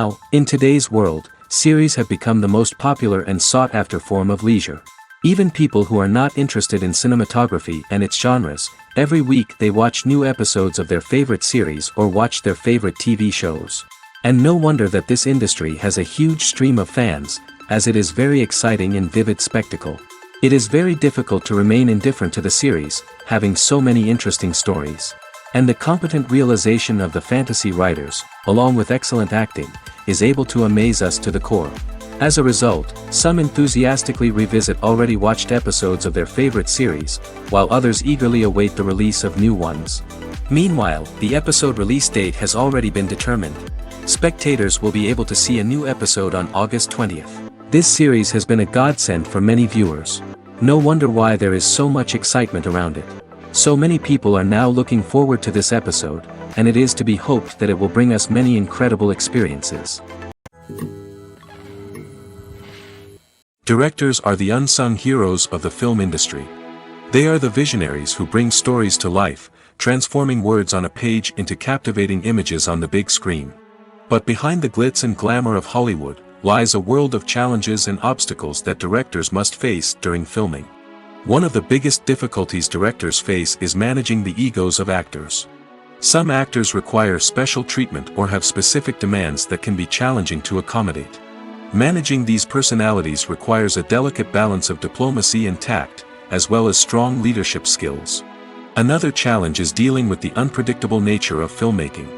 Now, in today's world, series have become the most popular and sought-after form of leisure. Even people who are not interested in cinematography and its genres, every week they watch new episodes of their favorite series or watch their favorite TV shows. And no wonder that this industry has a huge stream of fans, as it is very exciting and vivid spectacle. It is very difficult to remain indifferent to the series, having so many interesting stories. And the competent realization of the fantasy writers, along with excellent acting, is able to amaze us to the core. As a result, some enthusiastically revisit already watched episodes of their favorite series, while others eagerly await the release of new ones. Meanwhile, the episode release date has already been determined. Spectators will be able to see a new episode on August 20th. This series has been a godsend for many viewers. No wonder why there is so much excitement around it. So many people are now looking forward to this episode, and it is to be hoped that it will bring us many incredible experiences. Directors are the unsung heroes of the film industry. They are the visionaries who bring stories to life, transforming words on a page into captivating images on the big screen. But behind the glitz and glamour of Hollywood, lies a world of challenges and obstacles that directors must face during filming. One of the biggest difficulties directors face is managing the egos of actors. Some actors require special treatment or have specific demands that can be challenging to accommodate. Managing these personalities requires a delicate balance of diplomacy and tact, as well as strong leadership skills. Another challenge is dealing with the unpredictable nature of filmmaking.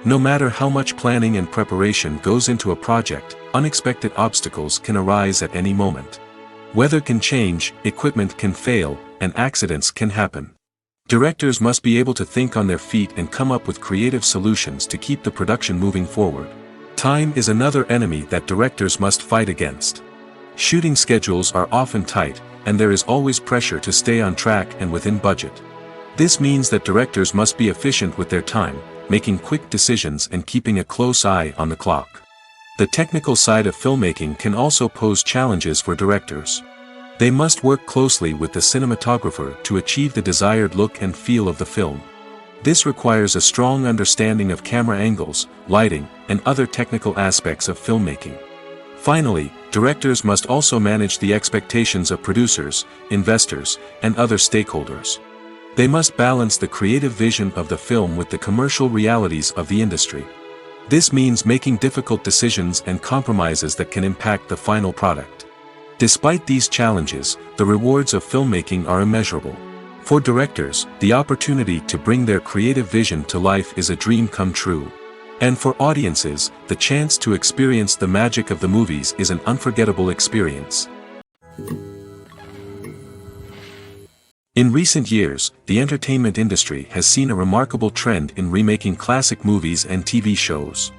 No matter how much planning and preparation goes into a project, unexpected obstacles can arise at any moment. Weather can change, equipment can fail, and accidents can happen. Directors must be able to think on their feet and come up with creative solutions to keep the production moving forward. Time is another enemy that directors must fight against. Shooting schedules are often tight, and there is always pressure to stay on track and within budget. This means that directors must be efficient with their time, making quick decisions and keeping a close eye on the clock. The technical side of filmmaking can also pose challenges for directors. They must work closely with the cinematographer to achieve the desired look and feel of the film. This requires a strong understanding of camera angles, lighting, and other technical aspects of filmmaking. Finally, directors must also manage the expectations of producers, investors, and other stakeholders. They must balance the creative vision of the film with the commercial realities of the industry. This means making difficult decisions and compromises that can impact the final product. Despite these challenges, the rewards of filmmaking are immeasurable. For directors, the opportunity to bring their creative vision to life is a dream come true. And for audiences, the chance to experience the magic of the movies is an unforgettable experience. In recent years, the entertainment industry has seen a remarkable trend in remaking classic movies and TV shows.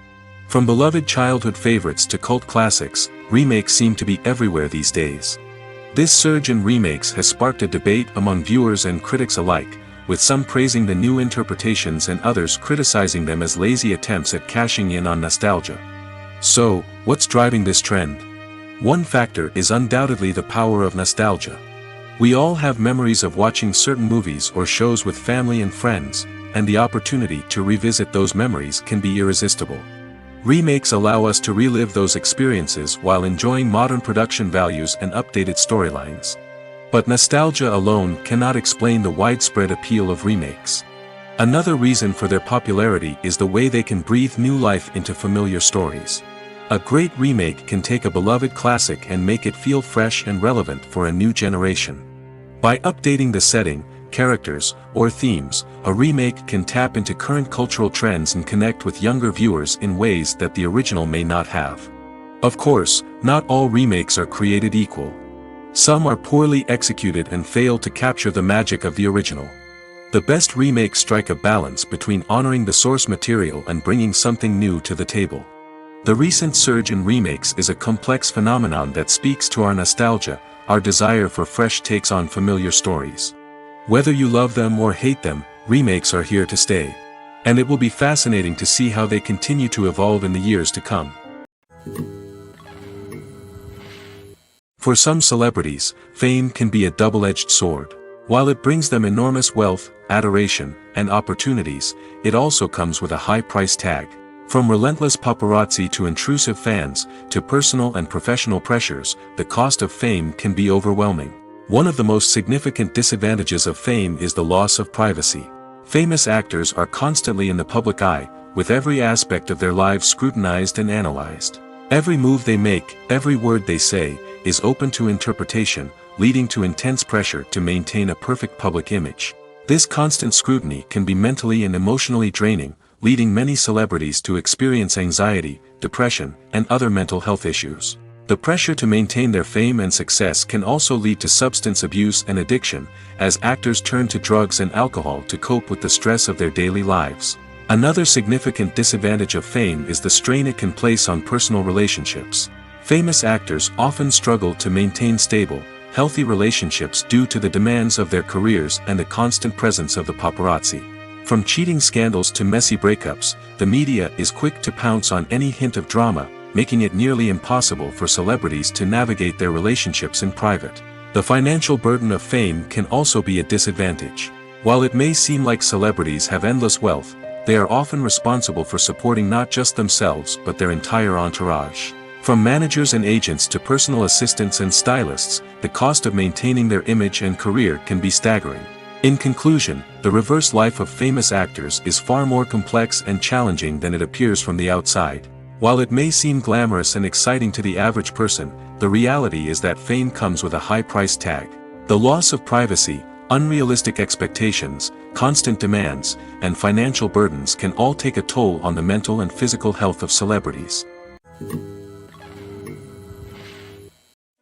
From beloved childhood favorites to cult classics, remakes seem to be everywhere these days. This surge in remakes has sparked a debate among viewers and critics alike, with some praising the new interpretations and others criticizing them as lazy attempts at cashing in on nostalgia. So, what's driving this trend? One factor is undoubtedly the power of nostalgia. We all have memories of watching certain movies or shows with family and friends, and the opportunity to revisit those memories can be irresistible. Remakes allow us to relive those experiences while enjoying modern production values and updated storylines. But nostalgia alone cannot explain the widespread appeal of remakes. Another reason for their popularity is the way they can breathe new life into familiar stories. A great remake can take a beloved classic and make it feel fresh and relevant for a new generation. By updating the setting, characters, or themes, a remake can tap into current cultural trends and connect with younger viewers in ways that the original may not have. Of course, not all remakes are created equal. Some are poorly executed and fail to capture the magic of the original. The best remakes strike a balance between honoring the source material and bringing something new to the table. The recent surge in remakes is a complex phenomenon that speaks to our nostalgia, our desire for fresh takes on familiar stories. Whether you love them or hate them, remakes are here to stay. And it will be fascinating to see how they continue to evolve in the years to come. For some celebrities, fame can be a double-edged sword. While it brings them enormous wealth, adoration, and opportunities, it also comes with a high price tag. From relentless paparazzi to intrusive fans, to personal and professional pressures, the cost of fame can be overwhelming. One of the most significant disadvantages of fame is the loss of privacy. Famous actors are constantly in the public eye, with every aspect of their lives scrutinized and analyzed. Every move they make, every word they say, is open to interpretation, leading to intense pressure to maintain a perfect public image. This constant scrutiny can be mentally and emotionally draining, leading many celebrities to experience anxiety, depression, and other mental health issues. The pressure to maintain their fame and success can also lead to substance abuse and addiction, as actors turn to drugs and alcohol to cope with the stress of their daily lives. Another significant disadvantage of fame is the strain it can place on personal relationships. Famous actors often struggle to maintain stable, healthy relationships due to the demands of their careers and the constant presence of the paparazzi. From cheating scandals to messy breakups, the media is quick to pounce on any hint of drama, making it nearly impossible for celebrities to navigate their relationships in private. The financial burden of fame can also be a disadvantage. While it may seem like celebrities have endless wealth, they are often responsible for supporting not just themselves but their entire entourage. From managers and agents to personal assistants and stylists, the cost of maintaining their image and career can be staggering. In conclusion, the reverse life of famous actors is far more complex and challenging than it appears from the outside. While it may seem glamorous and exciting to the average person, the reality is that fame comes with a high price tag. The loss of privacy, unrealistic expectations, constant demands, and financial burdens can all take a toll on the mental and physical health of celebrities.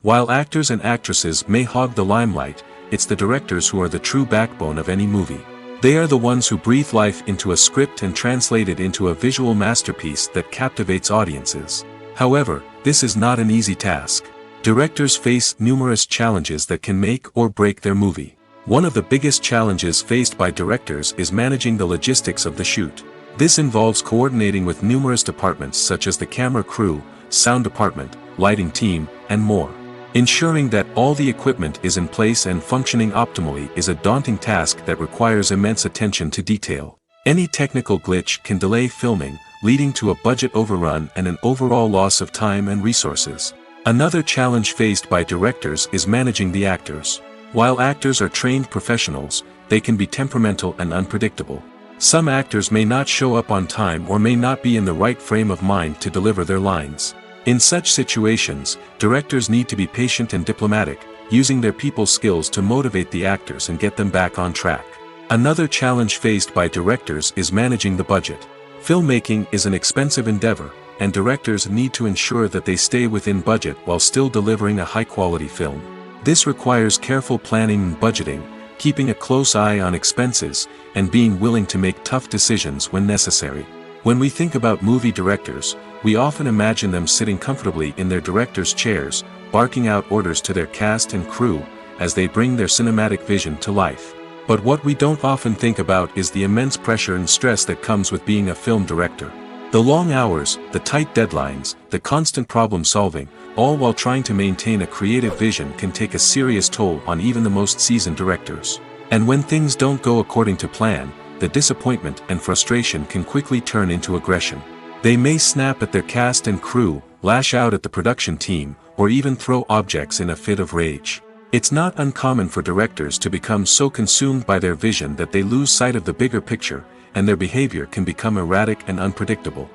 While actors and actresses may hog the limelight, it's the directors who are the true backbone of any movie. They are the ones who breathe life into a script and translate it into a visual masterpiece that captivates audiences. However, this is not an easy task. Directors face numerous challenges that can make or break their movie. One of the biggest challenges faced by directors is managing the logistics of the shoot. This involves coordinating with numerous departments such as the camera crew, sound department, lighting team, and more. Ensuring that all the equipment is in place and functioning optimally is a daunting task that requires immense attention to detail. Any technical glitch can delay filming, leading to a budget overrun and an overall loss of time and resources. Another challenge faced by directors is managing the actors. While actors are trained professionals, they can be temperamental and unpredictable. Some actors may not show up on time or may not be in the right frame of mind to deliver their lines. In such situations, directors need to be patient and diplomatic, using their people skills to motivate the actors and get them back on track. Another challenge faced by directors is managing the budget. Filmmaking is an expensive endeavor, and directors need to ensure that they stay within budget while still delivering a high-quality film. This requires careful planning and budgeting, keeping a close eye on expenses, and being willing to make tough decisions when necessary. When we think about movie directors, we often imagine them sitting comfortably in their director's chairs, barking out orders to their cast and crew, as they bring their cinematic vision to life. But what we don't often think about is the immense pressure and stress that comes with being a film director. The long hours, the tight deadlines, the constant problem solving, all while trying to maintain a creative vision can take a serious toll on even the most seasoned directors. And when things don't go according to plan, the disappointment and frustration can quickly turn into aggression. They may snap at their cast and crew, lash out at the production team, or even throw objects in a fit of rage. It's not uncommon for directors to become so consumed by their vision that they lose sight of the bigger picture, and their behavior can become erratic and unpredictable.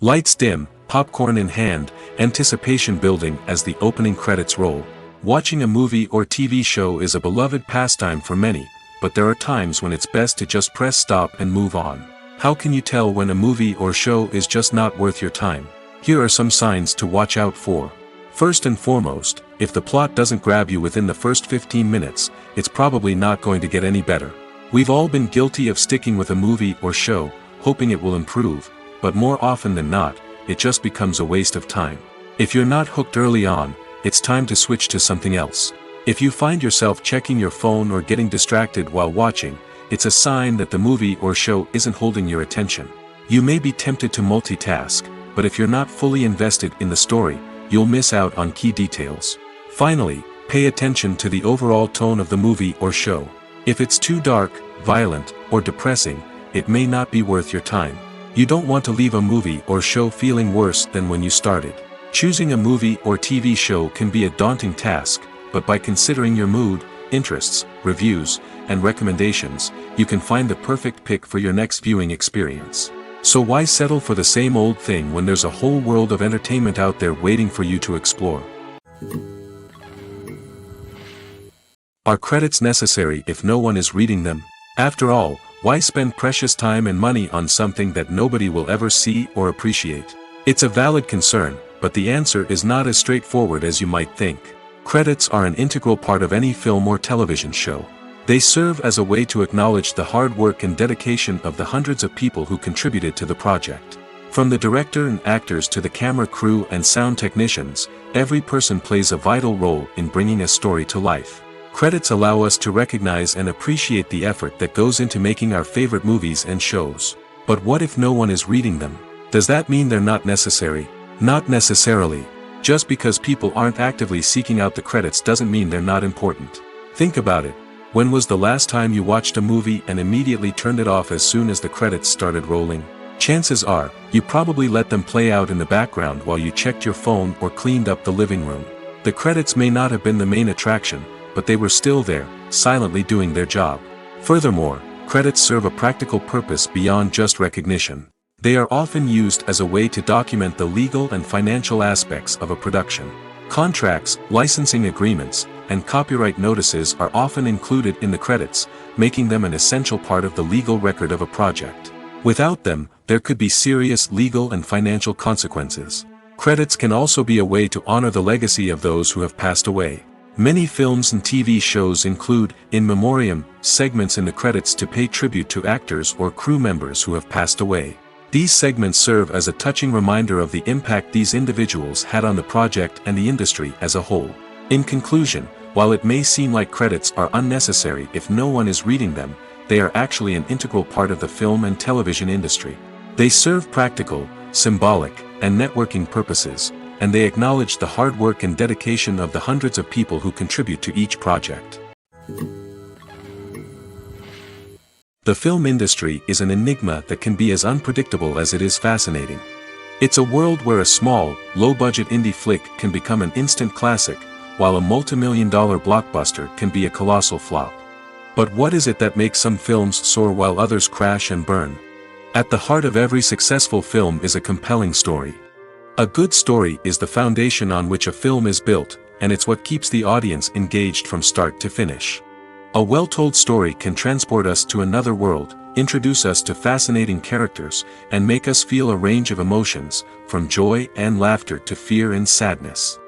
Lights dim, popcorn in hand, anticipation building as the opening credits roll. Watching a movie or TV show is a beloved pastime for many, but there are times when it's best to just press stop and move on. How can you tell when a movie or show is just not worth your time? Here are some signs to watch out for. First and foremost, if the plot doesn't grab you within the first 15 minutes, it's probably not going to get any better. We've all been guilty of sticking with a movie or show, hoping it will improve, but more often than not, it just becomes a waste of time. If you're not hooked early on, it's time to switch to something else. If you find yourself checking your phone or getting distracted while watching, it's a sign that the movie or show isn't holding your attention. You may be tempted to multitask, but if you're not fully invested in the story, you'll miss out on key details. Finally, pay attention to the overall tone of the movie or show. If it's too dark, violent, or depressing, it may not be worth your time. You don't want to leave a movie or show feeling worse than when you started. Choosing a movie or TV show can be a daunting task, but by considering your mood, interests, reviews, and recommendations, you can find the perfect pick for your next viewing experience. So why settle for the same old thing when there's a whole world of entertainment out there waiting for you to explore? Are credits necessary if no one is reading them? After all, why spend precious time and money on something that nobody will ever see or appreciate? It's a valid concern, but the answer is not as straightforward as you might think. Credits are an integral part of any film or television show. They serve as a way to acknowledge the hard work and dedication of the hundreds of people who contributed to the project. From the director and actors to the camera crew and sound technicians, every person plays a vital role in bringing a story to life. Credits allow us to recognize and appreciate the effort that goes into making our favorite movies and shows. But what if no one is reading them? Does that mean they're not necessary? Not necessarily. Just because people aren't actively seeking out the credits doesn't mean they're not important. Think about it. When was the last time you watched a movie and immediately turned it off as soon as the credits started rolling? Chances are, you probably let them play out in the background while you checked your phone or cleaned up the living room. The credits may not have been the main attraction, but they were still there, silently doing their job. Furthermore, credits serve a practical purpose beyond just recognition. They are often used as a way to document the legal and financial aspects of a production. Contracts, licensing agreements, and copyright notices are often included in the credits, making them an essential part of the legal record of a project. Without them, there could be serious legal and financial consequences. Credits can also be a way to honor the legacy of those who have passed away. Many films and TV shows include, in memoriam, segments in the credits to pay tribute to actors or crew members who have passed away. These segments serve as a touching reminder of the impact these individuals had on the project and the industry as a whole. In conclusion, while it may seem like credits are unnecessary if no one is reading them, they are actually an integral part of the film and television industry. They serve practical, symbolic, and networking purposes, and they acknowledge the hard work and dedication of the hundreds of people who contribute to each project. The film industry is an enigma that can be as unpredictable as it is fascinating. It's a world where a small, low-budget indie flick can become an instant classic, while a multi-million-dollar blockbuster can be a colossal flop. But what is it that makes some films soar while others crash and burn? At the heart of every successful film is a compelling story. A good story is the foundation on which a film is built, and it's what keeps the audience engaged from start to finish. A well-told story can transport us to another world, introduce us to fascinating characters, and make us feel a range of emotions, from joy and laughter to fear and sadness.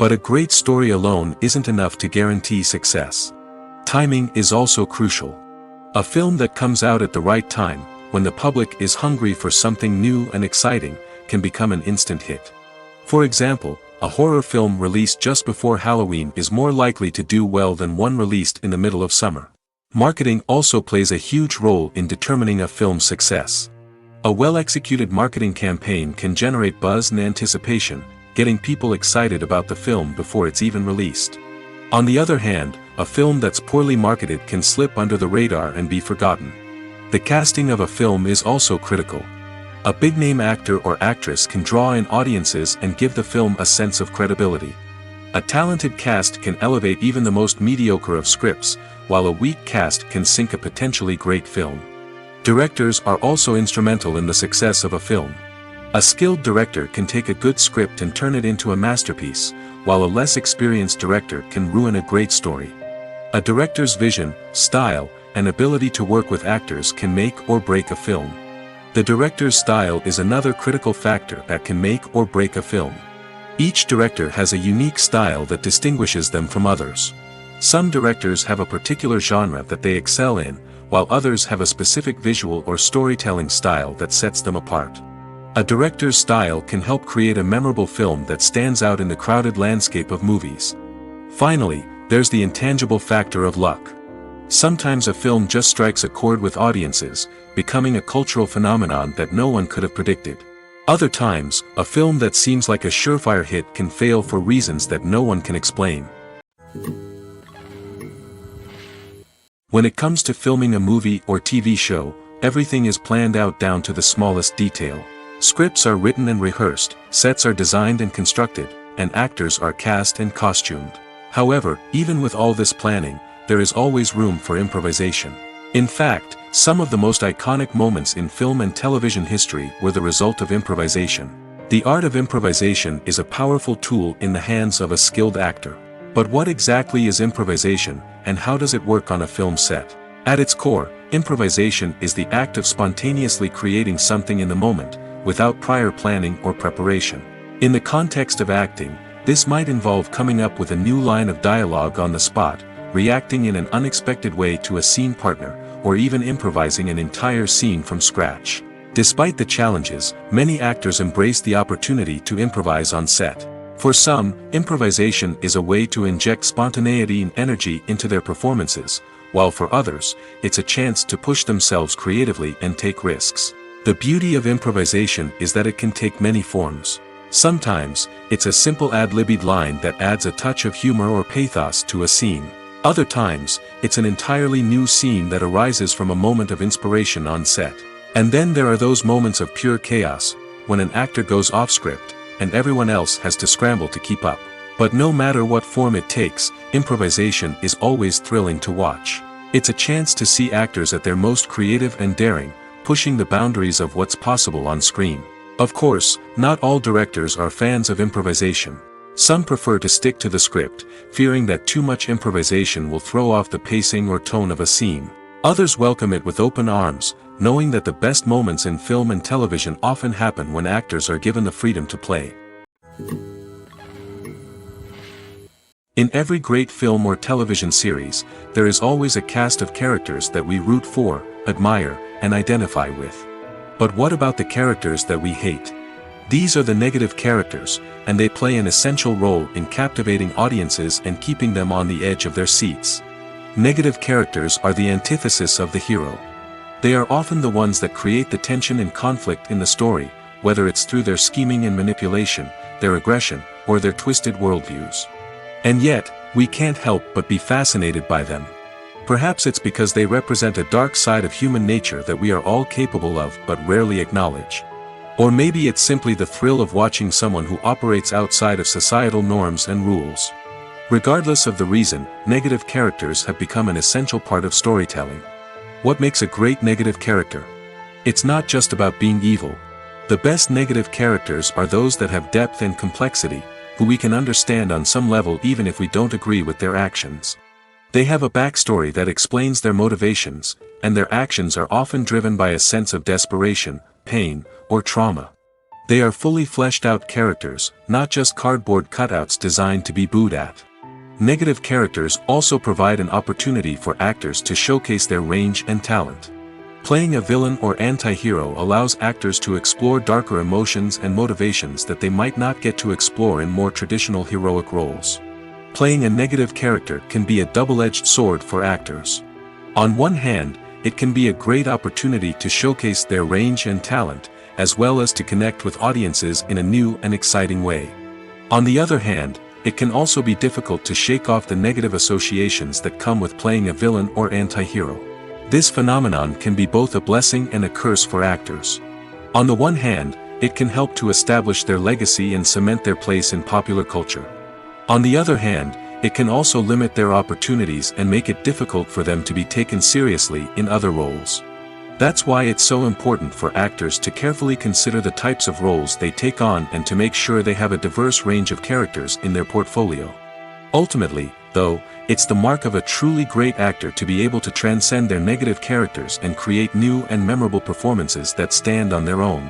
But a great story alone isn't enough to guarantee success. Timing is also crucial. A film that comes out at the right time, when the public is hungry for something new and exciting, can become an instant hit. For example, a horror film released just before Halloween is more likely to do well than one released in the middle of summer. Marketing also plays a huge role in determining a film's success. A well-executed marketing campaign can generate buzz and anticipation, getting people excited about the film before it's even released. On the other hand, a film that's poorly marketed can slip under the radar and be forgotten. The casting of a film is also critical. A big-name actor or actress can draw in audiences and give the film a sense of credibility. A talented cast can elevate even the most mediocre of scripts, while a weak cast can sink a potentially great film. Directors are also instrumental in the success of a film. A skilled director can take a good script and turn it into a masterpiece, while a less experienced director can ruin a great story. A director's vision, style, and ability to work with actors can make or break a film. The director's style is another critical factor that can make or break a film. Each director has a unique style that distinguishes them from others. Some directors have a particular genre that they excel in, while others have a specific visual or storytelling style that sets them apart. A director's style can help create a memorable film that stands out in the crowded landscape of movies. Finally, there's the intangible factor of luck. Sometimes a film just strikes a chord with audiences, becoming a cultural phenomenon that no one could have predicted. Other times, a film that seems like a surefire hit can fail for reasons that no one can explain. When it comes to filming a movie or TV show, everything is planned out down to the smallest detail. Scripts are written and rehearsed, sets are designed and constructed, and actors are cast and costumed. However, even with all this planning, there is always room for improvisation. In fact, some of the most iconic moments in film and television history were the result of improvisation. The art of improvisation is a powerful tool in the hands of a skilled actor. But what exactly is improvisation, and how does it work on a film set? At its core, improvisation is the act of spontaneously creating something in the moment, without prior planning or preparation. In the context of acting, this might involve coming up with a new line of dialogue on the spot, reacting in an unexpected way to a scene partner, or even improvising an entire scene from scratch. Despite the challenges, many actors embrace the opportunity to improvise on set. For some, improvisation is a way to inject spontaneity and energy into their performances, while for others, it's a chance to push themselves creatively and take risks. The beauty of improvisation is that it can take many forms. Sometimes, it's a simple ad-libbed line that adds a touch of humor or pathos to a scene. Other times, it's an entirely new scene that arises from a moment of inspiration on set. And then there are those moments of pure chaos, when an actor goes off script, and everyone else has to scramble to keep up. But no matter what form it takes, improvisation is always thrilling to watch. It's a chance to see actors at their most creative and daring, pushing the boundaries of what's possible on screen. Of course, not all directors are fans of improvisation. Some prefer to stick to the script, fearing that too much improvisation will throw off the pacing or tone of a scene. Others welcome it with open arms, knowing that the best moments in film and television often happen when actors are given the freedom to play. In every great film or television series, there is always a cast of characters that we root for, admire, and identify with. But what about the characters that we hate? These are the negative characters, and they play an essential role in captivating audiences and keeping them on the edge of their seats. Negative characters are the antithesis of the hero. They are often the ones that create the tension and conflict in the story, whether it's through their scheming and manipulation, their aggression, or their twisted worldviews. And yet, we can't help but be fascinated by them. Perhaps it's because they represent a dark side of human nature that we are all capable of but rarely acknowledge. Or maybe it's simply the thrill of watching someone who operates outside of societal norms and rules. Regardless of the reason, negative characters have become an essential part of storytelling. What makes a great negative character? It's not just about being evil. The best negative characters are those that have depth and complexity, who we can understand on some level even if we don't agree with their actions. They have a backstory that explains their motivations, and their actions are often driven by a sense of desperation, pain, or trauma. They are fully fleshed out characters, not just cardboard cutouts designed to be booed at. Negative characters also provide an opportunity for actors to showcase their range and talent. Playing a villain or anti-hero allows actors to explore darker emotions and motivations that they might not get to explore in more traditional heroic roles. Playing a negative character can be a double-edged sword for actors. On one hand, it can be a great opportunity to showcase their range and talent, as well as to connect with audiences in a new and exciting way. On the other hand, it can also be difficult to shake off the negative associations that come with playing a villain or anti-hero. This phenomenon can be both a blessing and a curse for actors. On the one hand, it can help to establish their legacy and cement their place in popular culture. On the other hand, it can also limit their opportunities and make it difficult for them to be taken seriously in other roles. That's why it's so important for actors to carefully consider the types of roles they take on and to make sure they have a diverse range of characters in their portfolio. Ultimately, though, it's the mark of a truly great actor to be able to transcend their negative characters and create new and memorable performances that stand on their own.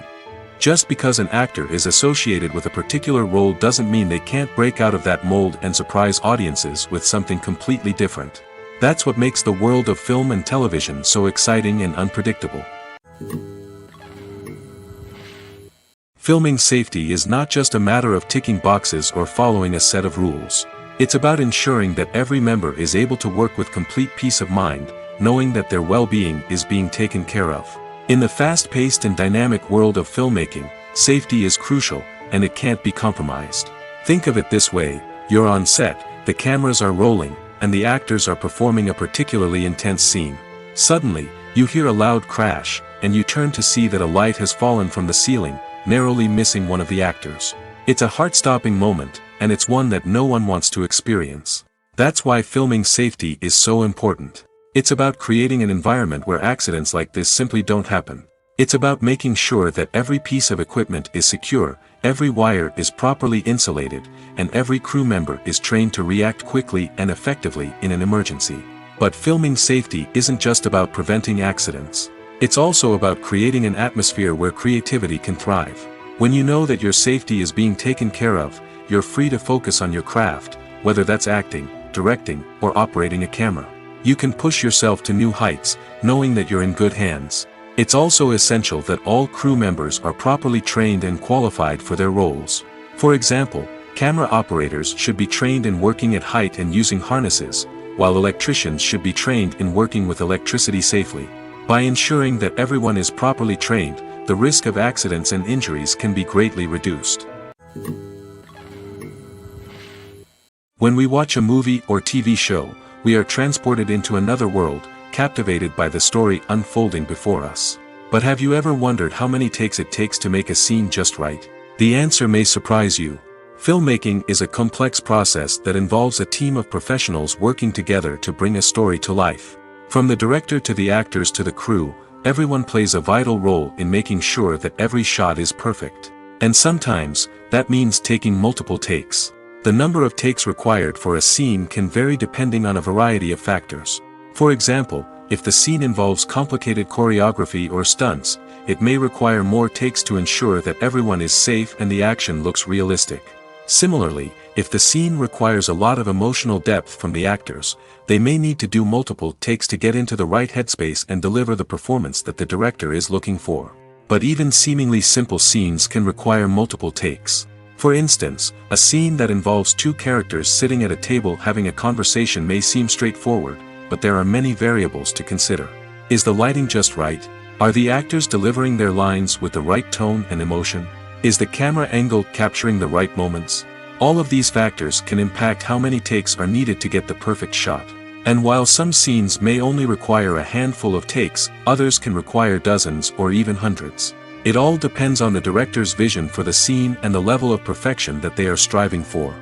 Just because an actor is associated with a particular role doesn't mean they can't break out of that mold and surprise audiences with something completely different. That's what makes the world of film and television so exciting and unpredictable. Filming safety is not just a matter of ticking boxes or following a set of rules. It's about ensuring that every member is able to work with complete peace of mind, knowing that their well-being is being taken care of. In the fast-paced and dynamic world of filmmaking, safety is crucial, and it can't be compromised. Think of it this way: you're on set, the cameras are rolling, and the actors are performing a particularly intense scene. Suddenly, You hear a loud crash, and you turn to see that a light has fallen from the ceiling, narrowly missing one of the actors. It's a heart-stopping moment, and it's one that no one wants to experience. That's why filming safety is so important. It's about creating an environment where accidents like this simply don't happen. It's about making sure that every piece of equipment is secure, every wire is properly insulated, and every crew member is trained to react quickly and effectively in an emergency. But filming safety isn't just about preventing accidents. It's also about creating an atmosphere where creativity can thrive. When you know that your safety is being taken care of, you're free to focus on your craft, whether that's acting, directing, or operating a camera. You can push yourself to new heights, knowing that you're in good hands. It's also essential that all crew members are properly trained and qualified for their roles. For example, camera operators should be trained in working at height and using harnesses, while electricians should be trained in working with electricity safely. By ensuring that everyone is properly trained, the risk of accidents and injuries can be greatly reduced. When we watch a movie or TV show, we are transported into another world, captivated by the story unfolding before us. But have you ever wondered how many takes it takes to make a scene just right? The answer may surprise you. Filmmaking is a complex process that involves a team of professionals working together to bring a story to life. From the director to the actors to the crew, everyone plays a vital role in making sure that every shot is perfect. And sometimes, that means taking multiple takes. The number of takes required for a scene can vary depending on a variety of factors. For example, if the scene involves complicated choreography or stunts, it may require more takes to ensure that everyone is safe and the action looks realistic. Similarly, if the scene requires a lot of emotional depth from the actors, they may need to do multiple takes to get into the right headspace and deliver the performance that the director is looking for. But even seemingly simple scenes can require multiple takes. For instance, a scene that involves two characters sitting at a table having a conversation may seem straightforward, but there are many variables to consider. Is the lighting just right? Are the actors delivering their lines with the right tone and emotion? Is the camera angle capturing the right moments? All of these factors can impact how many takes are needed to get the perfect shot. And while some scenes may only require a handful of takes, others can require dozens or even hundreds. It all depends on the director's vision for the scene and the level of perfection that they are striving for.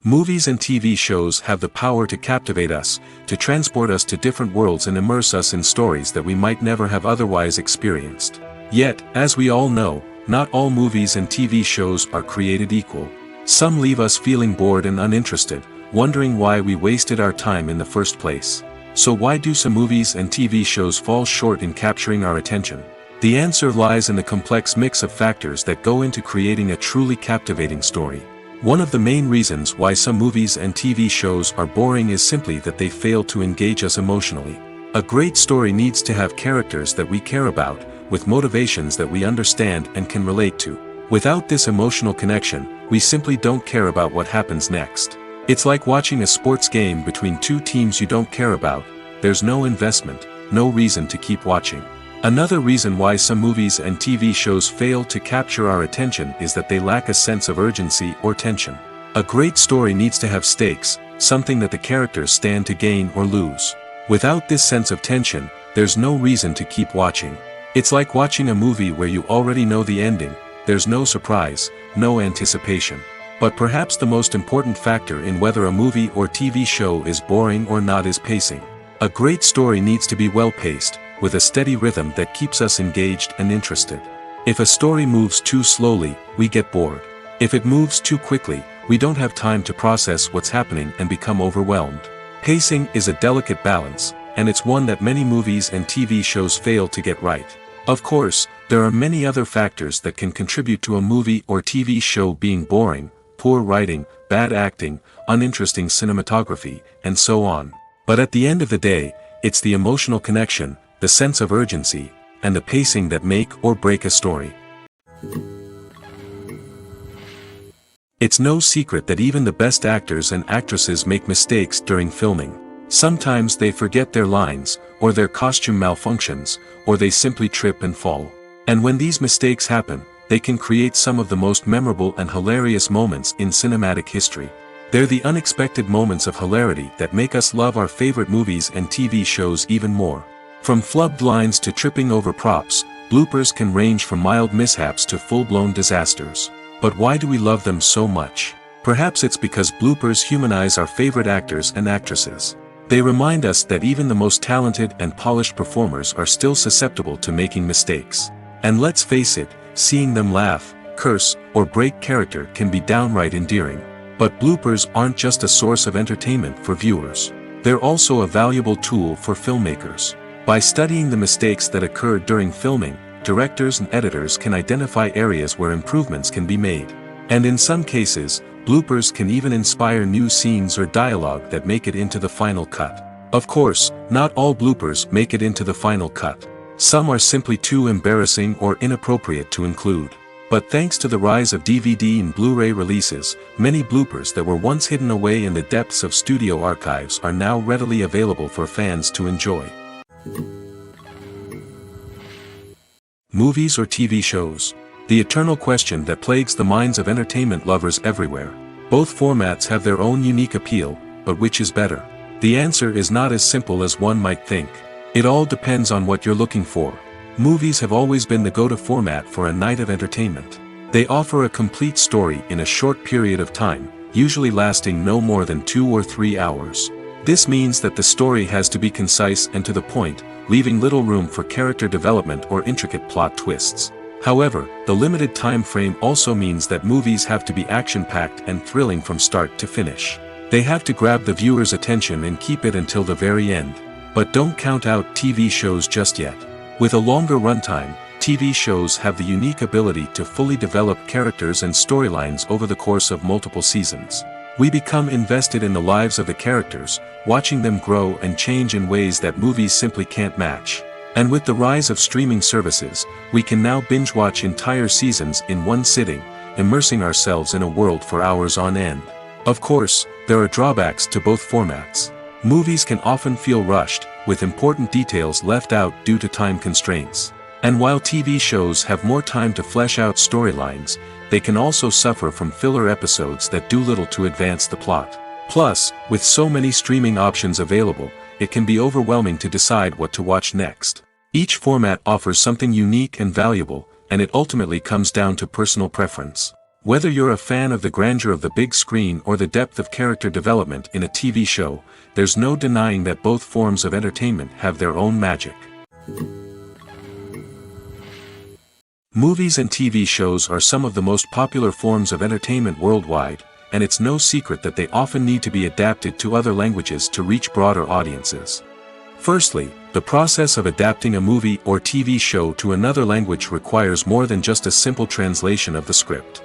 Movies and TV shows have the power to captivate us, to transport us to different worlds and immerse us in stories that we might never have otherwise experienced. Yet, as we all know, not all movies and TV shows are created equal. Some leave us feeling bored and uninterested, wondering why we wasted our time in the first place. So why do some movies and TV shows fall short in capturing our attention? The answer lies in the complex mix of factors that go into creating a truly captivating story. One of the main reasons why some movies and TV shows are boring is simply that they fail to engage us emotionally. A great story needs to have characters that we care about, with motivations that we understand and can relate to. Without this emotional connection, we simply don't care about what happens next. It's like watching a sports game between two teams you don't care about. There's no investment, no reason to keep watching. Another reason why some movies and TV shows fail to capture our attention is that they lack a sense of urgency or tension. A great story needs to have stakes, something that the characters stand to gain or lose. Without this sense of tension, there's no reason to keep watching. It's like watching a movie where you already know the ending. There's no surprise, no anticipation. But perhaps the most important factor in whether a movie or TV show is boring or not is pacing. A great story needs to be well-paced, with a steady rhythm that keeps us engaged and interested. If a story moves too slowly, we get bored. If it moves too quickly, we don't have time to process what's happening and become overwhelmed. Pacing is a delicate balance, and it's one that many movies and TV shows fail to get right. Of course, there are many other factors that can contribute to a movie or TV show being boring: poor writing, bad acting, uninteresting cinematography, and so on. But at the end of the day, it's the emotional connection, the sense of urgency, and the pacing that make or break a story. It's no secret that even the best actors and actresses make mistakes during filming. Sometimes they forget their lines, or their costume malfunctions, or they simply trip and fall. And when these mistakes happen, they can create some of the most memorable and hilarious moments in cinematic history. They're the unexpected moments of hilarity that make us love our favorite movies and TV shows even more. From flubbed lines to tripping over props, bloopers can range from mild mishaps to full-blown disasters. But why do we love them so much? Perhaps it's because bloopers humanize our favorite actors and actresses. They remind us that even the most talented and polished performers are still susceptible to making mistakes. And let's face it, seeing them laugh, curse, or break character can be downright endearing. But bloopers aren't just a source of entertainment for viewers. They're also a valuable tool for filmmakers. By studying the mistakes that occurred during filming, directors and editors can identify areas where improvements can be made. And in some cases, bloopers can even inspire new scenes or dialogue that make it into the final cut. Of course, not all bloopers make it into the final cut. Some are simply too embarrassing or inappropriate to include. But thanks to the rise of DVD and Blu-ray releases, many bloopers that were once hidden away in the depths of studio archives are now readily available for fans to enjoy. Movies or TV shows? The eternal question that plagues the minds of entertainment lovers everywhere. Both formats have their own unique appeal, but which is better? The answer is not as simple as one might think. It all depends on what you're looking for. Movies have always been the go-to format for a night of entertainment. They offer a complete story in a short period of time, usually lasting no more than 2 or 3 hours. This means that the story has to be concise and to the point, leaving little room for character development or intricate plot twists. However, the limited time frame also means that movies have to be action-packed and thrilling from start to finish. They have to grab the viewer's attention and keep it until the very end. But don't count out TV shows just yet. With a longer runtime, TV shows have the unique ability to fully develop characters and storylines over the course of multiple seasons. We become invested in the lives of the characters, watching them grow and change in ways that movies simply can't match. And with the rise of streaming services, we can now binge-watch entire seasons in one sitting, immersing ourselves in a world for hours on end. Of course, there are drawbacks to both formats. Movies can often feel rushed, with important details left out due to time constraints. And while TV shows have more time to flesh out storylines, they can also suffer from filler episodes that do little to advance the plot. Plus, with so many streaming options available, it can be overwhelming to decide what to watch next. Each format offers something unique and valuable, and it ultimately comes down to personal preference. Whether you're a fan of the grandeur of the big screen or the depth of character development in a TV show, there's no denying that both forms of entertainment have their own magic. Movies and TV shows are some of the most popular forms of entertainment worldwide, and it's no secret that they often need to be adapted to other languages to reach broader audiences. Firstly, the process of adapting a movie or TV show to another language requires more than just a simple translation of the script.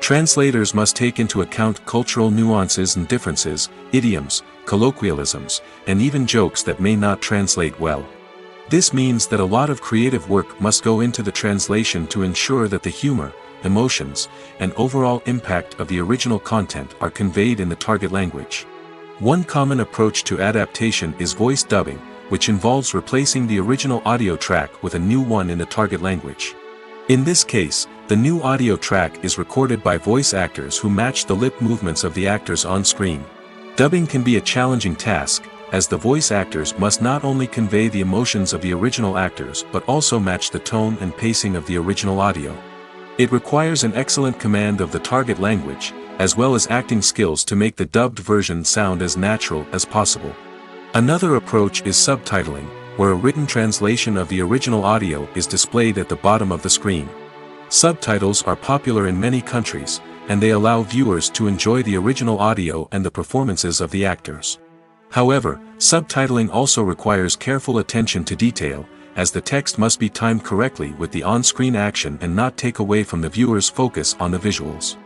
Translators must take into account cultural nuances and differences, idioms, colloquialisms, and even jokes that may not translate well. This means that a lot of creative work must go into the translation to ensure that the humor, emotions, and overall impact of the original content are conveyed in the target language. One common approach to adaptation is voice dubbing, which involves replacing the original audio track with a new one in the target language. In this case, the new audio track is recorded by voice actors who match the lip movements of the actors on screen. Dubbing can be a challenging task, as the voice actors must not only convey the emotions of the original actors but also match the tone and pacing of the original audio. It requires an excellent command of the target language, as well as acting skills to make the dubbed version sound as natural as possible. Another approach is subtitling, where a written translation of the original audio is displayed at the bottom of the screen. Subtitles are popular in many countries, and they allow viewers to enjoy the original audio and the performances of the actors. However, subtitling also requires careful attention to detail, as the text must be timed correctly with the on-screen action and not take away from the viewer's focus on the visuals.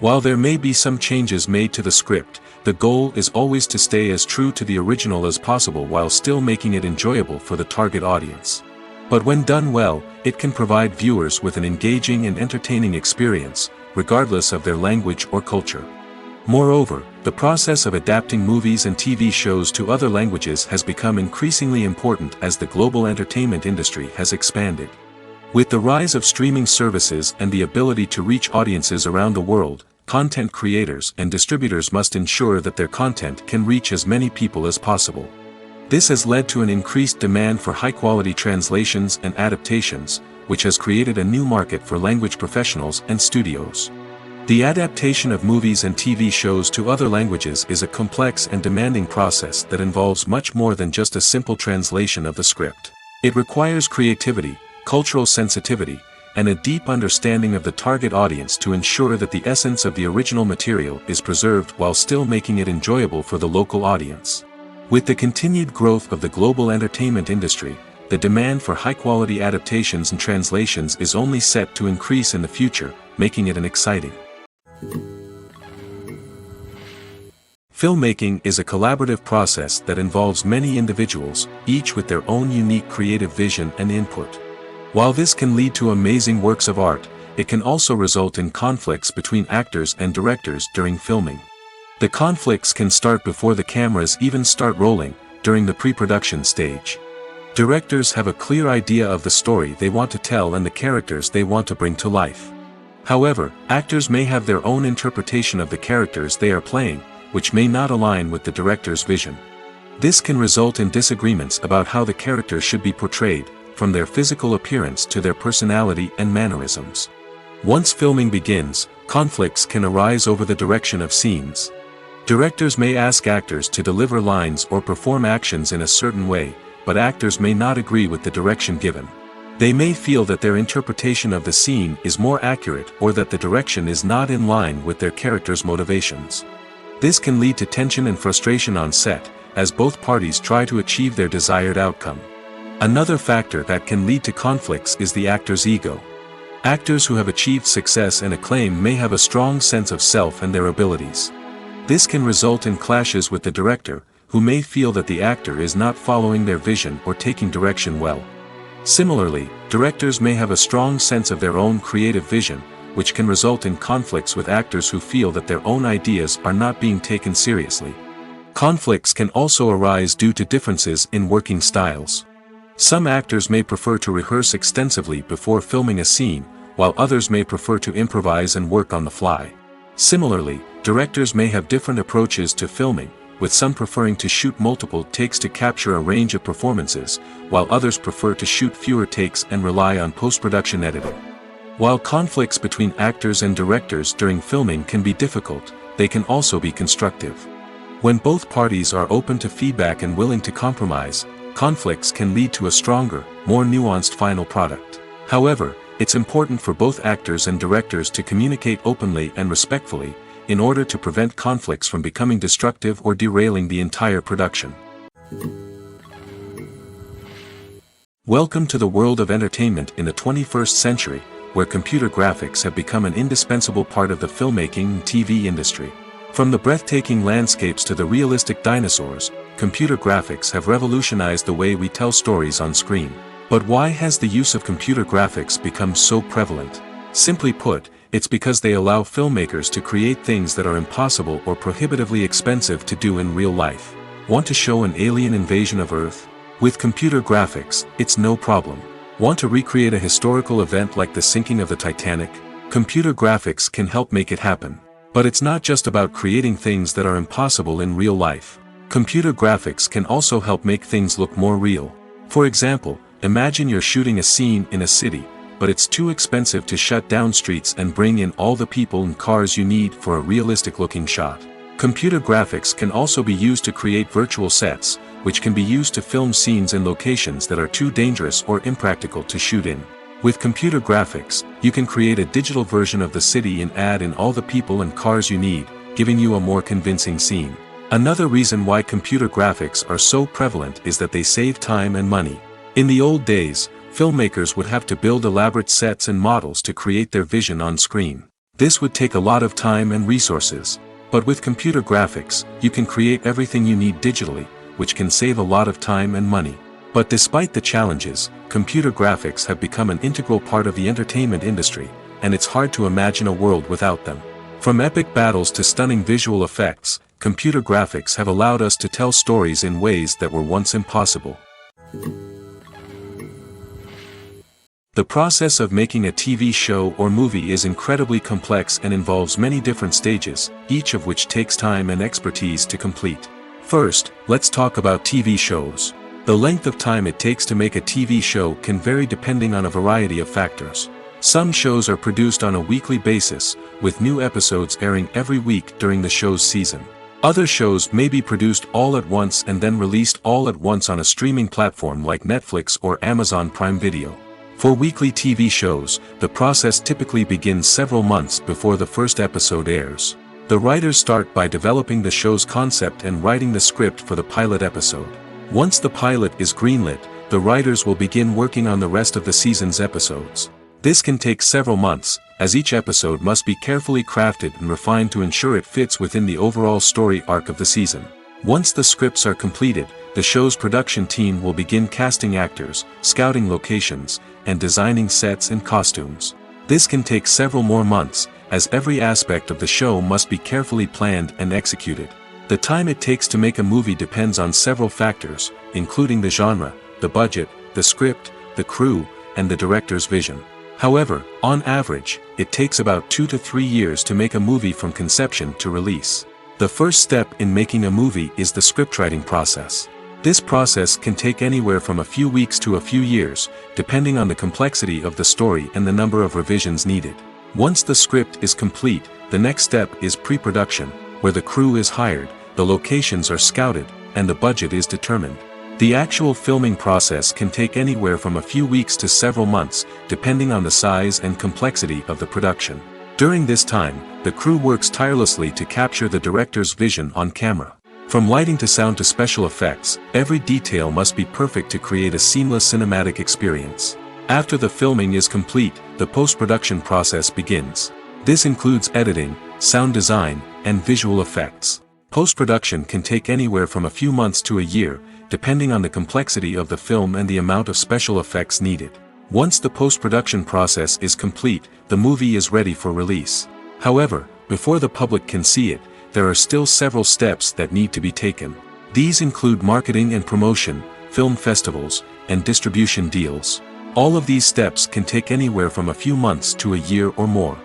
While there may be some changes made to the script, the goal is always to stay as true to the original as possible while still making it enjoyable for the target audience. But when done well, it can provide viewers with an engaging and entertaining experience, regardless of their language or culture. Moreover, the process of adapting movies and TV shows to other languages has become increasingly important as the global entertainment industry has expanded. With the rise of streaming services and the ability to reach audiences around the world, content creators and distributors must ensure that their content can reach as many people as possible. This has led to an increased demand for high-quality translations and adaptations, which has created a new market for language professionals and studios. The adaptation of movies and TV shows to other languages is a complex and demanding process that involves much more than just a simple translation of the script. It requires creativity, cultural sensitivity, and a deep understanding of the target audience to ensure that the essence of the original material is preserved while still making it enjoyable for the local audience. With the continued growth of the global entertainment industry, the demand for high-quality adaptations and translations is only set to increase in the future, making it an exciting. Filmmaking is a collaborative process that involves many individuals, each with their own unique creative vision and input. While this can lead to amazing works of art, it can also result in conflicts between actors and directors during filming. The conflicts can start before the cameras even start rolling, during the pre-production stage. Directors have a clear idea of the story they want to tell and the characters they want to bring to life. However, actors may have their own interpretation of the characters they are playing, which may not align with the director's vision. This can result in disagreements about how the characters should be portrayed, from their physical appearance to their personality and mannerisms. Once filming begins, conflicts can arise over the direction of scenes. Directors may ask actors to deliver lines or perform actions in a certain way, but actors may not agree with the direction given. They may feel that their interpretation of the scene is more accurate or that the direction is not in line with their character's motivations. This can lead to tension and frustration on set, as both parties try to achieve their desired outcome. Another factor that can lead to conflicts is the actor's ego. Actors who have achieved success and acclaim may have a strong sense of self and their abilities. This can result in clashes with the director, who may feel that the actor is not following their vision or taking direction well. Similarly, directors may have a strong sense of their own creative vision, which can result in conflicts with actors who feel that their own ideas are not being taken seriously. Conflicts can also arise due to differences in working styles. Some actors may prefer to rehearse extensively before filming a scene, while others may prefer to improvise and work on the fly. Similarly, directors may have different approaches to filming, with some preferring to shoot multiple takes to capture a range of performances, while others prefer to shoot fewer takes and rely on post-production editing. While conflicts between actors and directors during filming can be difficult, they can also be constructive. When both parties are open to feedback and willing to compromise, conflicts can lead to a stronger, more nuanced final product. However, it's important for both actors and directors to communicate openly and respectfully, in order to prevent conflicts from becoming destructive or derailing the entire production. Welcome to the world of entertainment in the 21st century, where computer graphics have become an indispensable part of the filmmaking and TV industry. From the breathtaking landscapes to the realistic dinosaurs, computer graphics have revolutionized the way we tell stories on screen. But why has the use of computer graphics become so prevalent? Simply put, it's because they allow filmmakers to create things that are impossible or prohibitively expensive to do in real life. Want to show an alien invasion of Earth? With computer graphics, it's no problem. Want to recreate a historical event like the sinking of the Titanic? Computer graphics can help make it happen. But it's not just about creating things that are impossible in real life. Computer graphics can also help make things look more real. For example, imagine you're shooting a scene in a city, but it's too expensive to shut down streets and bring in all the people and cars you need for a realistic-looking shot. Computer graphics can also be used to create virtual sets, which can be used to film scenes in locations that are too dangerous or impractical to shoot in. With computer graphics, you can create a digital version of the city and add in all the people and cars you need, giving you a more convincing scene. Another reason why computer graphics are so prevalent is that they save time and money. In the old days, filmmakers would have to build elaborate sets and models to create their vision on screen. This would take a lot of time and resources. But with computer graphics, you can create everything you need digitally, which can save a lot of time and money. But despite the challenges, computer graphics have become an integral part of the entertainment industry, and it's hard to imagine a world without them. From epic battles to stunning visual effects, computer graphics have allowed us to tell stories in ways that were once impossible. The process of making a TV show or movie is incredibly complex and involves many different stages, each of which takes time and expertise to complete. First, let's talk about TV shows. The length of time it takes to make a TV show can vary depending on a variety of factors. Some shows are produced on a weekly basis, with new episodes airing every week during the show's season. Other shows may be produced all at once and then released all at once on a streaming platform like Netflix or Amazon Prime Video. For weekly TV shows, the process typically begins several months before the first episode airs. The writers start by developing the show's concept and writing the script for the pilot episode. Once the pilot is greenlit, the writers will begin working on the rest of the season's episodes. This can take several months, as each episode must be carefully crafted and refined to ensure it fits within the overall story arc of the season. Once the scripts are completed, the show's production team will begin casting actors, scouting locations, and designing sets and costumes. This can take several more months, as every aspect of the show must be carefully planned and executed. The time it takes to make a movie depends on several factors, including the genre, the budget, the script, the crew, and the director's vision. However, on average, it takes about 2 to 3 years to make a movie from conception to release. The first step in making a movie is the scriptwriting process. This process can take anywhere from a few weeks to a few years, depending on the complexity of the story and the number of revisions needed. Once the script is complete, the next step is pre-production, where the crew is hired, the locations are scouted, and the budget is determined. The actual filming process can take anywhere from a few weeks to several months, depending on the size and complexity of the production. During this time, the crew works tirelessly to capture the director's vision on camera. From lighting to sound to special effects, every detail must be perfect to create a seamless cinematic experience. After the filming is complete, the post-production process begins. This includes editing, sound design, and visual effects. Post-production can take anywhere from a few months to a year, depending on the complexity of the film and the amount of special effects needed. Once the post-production process is complete, the movie is ready for release. However, before the public can see it, there are still several steps that need to be taken. These include marketing and promotion, film festivals, and distribution deals. All of these steps can take anywhere from a few months to a year or more.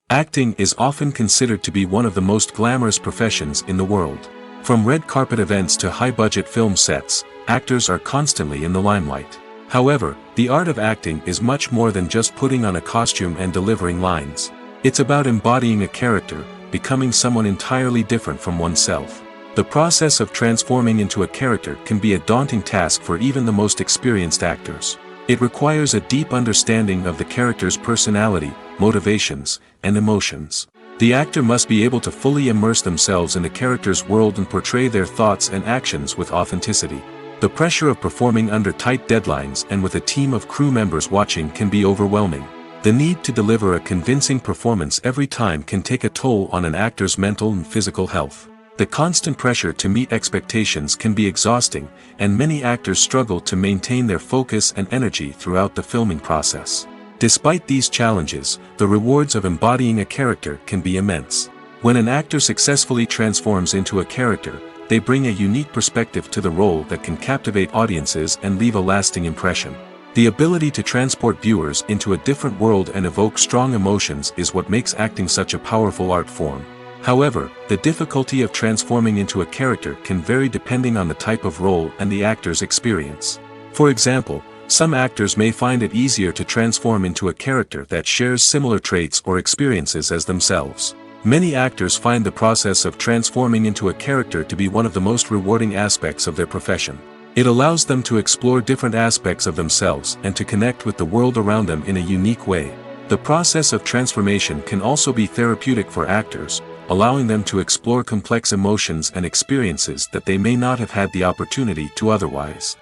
Acting is often considered to be one of the most glamorous professions in the world. From red carpet events to high-budget film sets, actors are constantly in the limelight. However, the art of acting is much more than just putting on a costume and delivering lines. It's about embodying a character, becoming someone entirely different from oneself. The process of transforming into a character can be a daunting task for even the most experienced actors. It requires a deep understanding of the character's personality, motivations, and emotions. The actor must be able to fully immerse themselves in the character's world and portray their thoughts and actions with authenticity. The pressure of performing under tight deadlines and with a team of crew members watching can be overwhelming. The need to deliver a convincing performance every time can take a toll on an actor's mental and physical health. The constant pressure to meet expectations can be exhausting, and many actors struggle to maintain their focus and energy throughout the filming process. Despite these challenges, the rewards of embodying a character can be immense. When an actor successfully transforms into a character, they bring a unique perspective to the role that can captivate audiences and leave a lasting impression. The ability to transport viewers into a different world and evoke strong emotions is what makes acting such a powerful art form. However, the difficulty of transforming into a character can vary depending on the type of role and the actor's experience. For example, some actors may find it easier to transform into a character that shares similar traits or experiences as themselves. Many actors find the process of transforming into a character to be one of the most rewarding aspects of their profession. It allows them to explore different aspects of themselves and to connect with the world around them in a unique way. The process of transformation can also be therapeutic for actors, allowing them to explore complex emotions and experiences that they may not have had the opportunity to otherwise.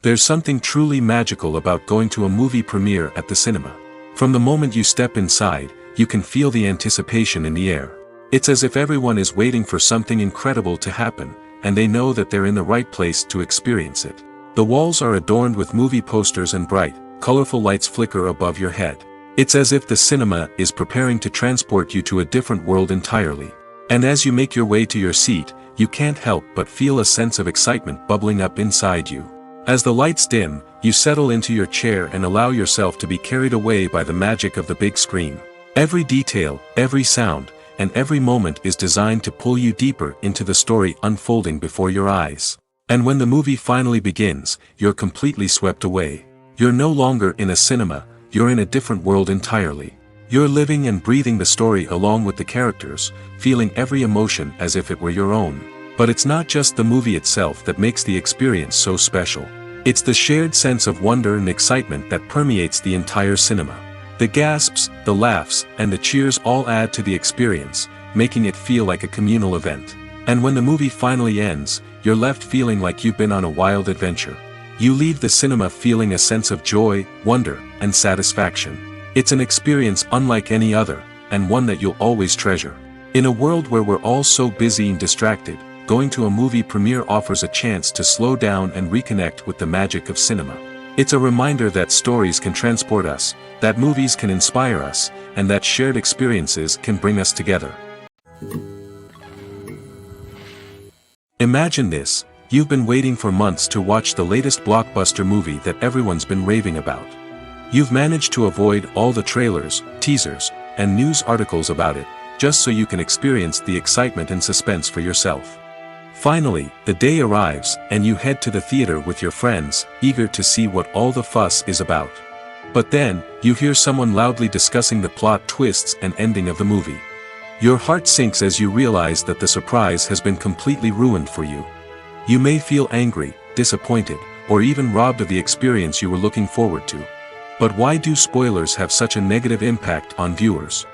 There's something truly magical about going to a movie premiere at the cinema. From the moment you step inside, you can feel the anticipation in the air. It's as if everyone is waiting for something incredible to happen, and they know that they're in the right place to experience it. The walls are adorned with movie posters and bright, colorful lights flicker above your head. It's as if the cinema is preparing to transport you to a different world entirely. And as you make your way to your seat, you can't help but feel a sense of excitement bubbling up inside you. As the lights dim, you settle into your chair and allow yourself to be carried away by the magic of the big screen. Every detail, every sound, and every moment is designed to pull you deeper into the story unfolding before your eyes. And when the movie finally begins, you're completely swept away. You're no longer in a cinema, you're in a different world entirely. You're living and breathing the story along with the characters, feeling every emotion as if it were your own. But it's not just the movie itself that makes the experience so special. It's the shared sense of wonder and excitement that permeates the entire cinema. The gasps, the laughs, and the cheers all add to the experience, making it feel like a communal event. And when the movie finally ends, you're left feeling like you've been on a wild adventure. You leave the cinema feeling a sense of joy, wonder, and satisfaction. It's an experience unlike any other, and one that you'll always treasure. In a world where we're all so busy and distracted, going to a movie premiere offers a chance to slow down and reconnect with the magic of cinema. It's a reminder that stories can transport us, that movies can inspire us, and that shared experiences can bring us together. Imagine this: you've been waiting for months to watch the latest blockbuster movie that everyone's been raving about. You've managed to avoid all the trailers, teasers, and news articles about it, just so you can experience the excitement and suspense for yourself. Finally, the day arrives, and you head to the theater with your friends, eager to see what all the fuss is about. But then, you hear someone loudly discussing the plot twists and ending of the movie. Your heart sinks as you realize that the surprise has been completely ruined for you. You may feel angry, disappointed, or even robbed of the experience you were looking forward to. But why do spoilers have such a negative impact on viewers?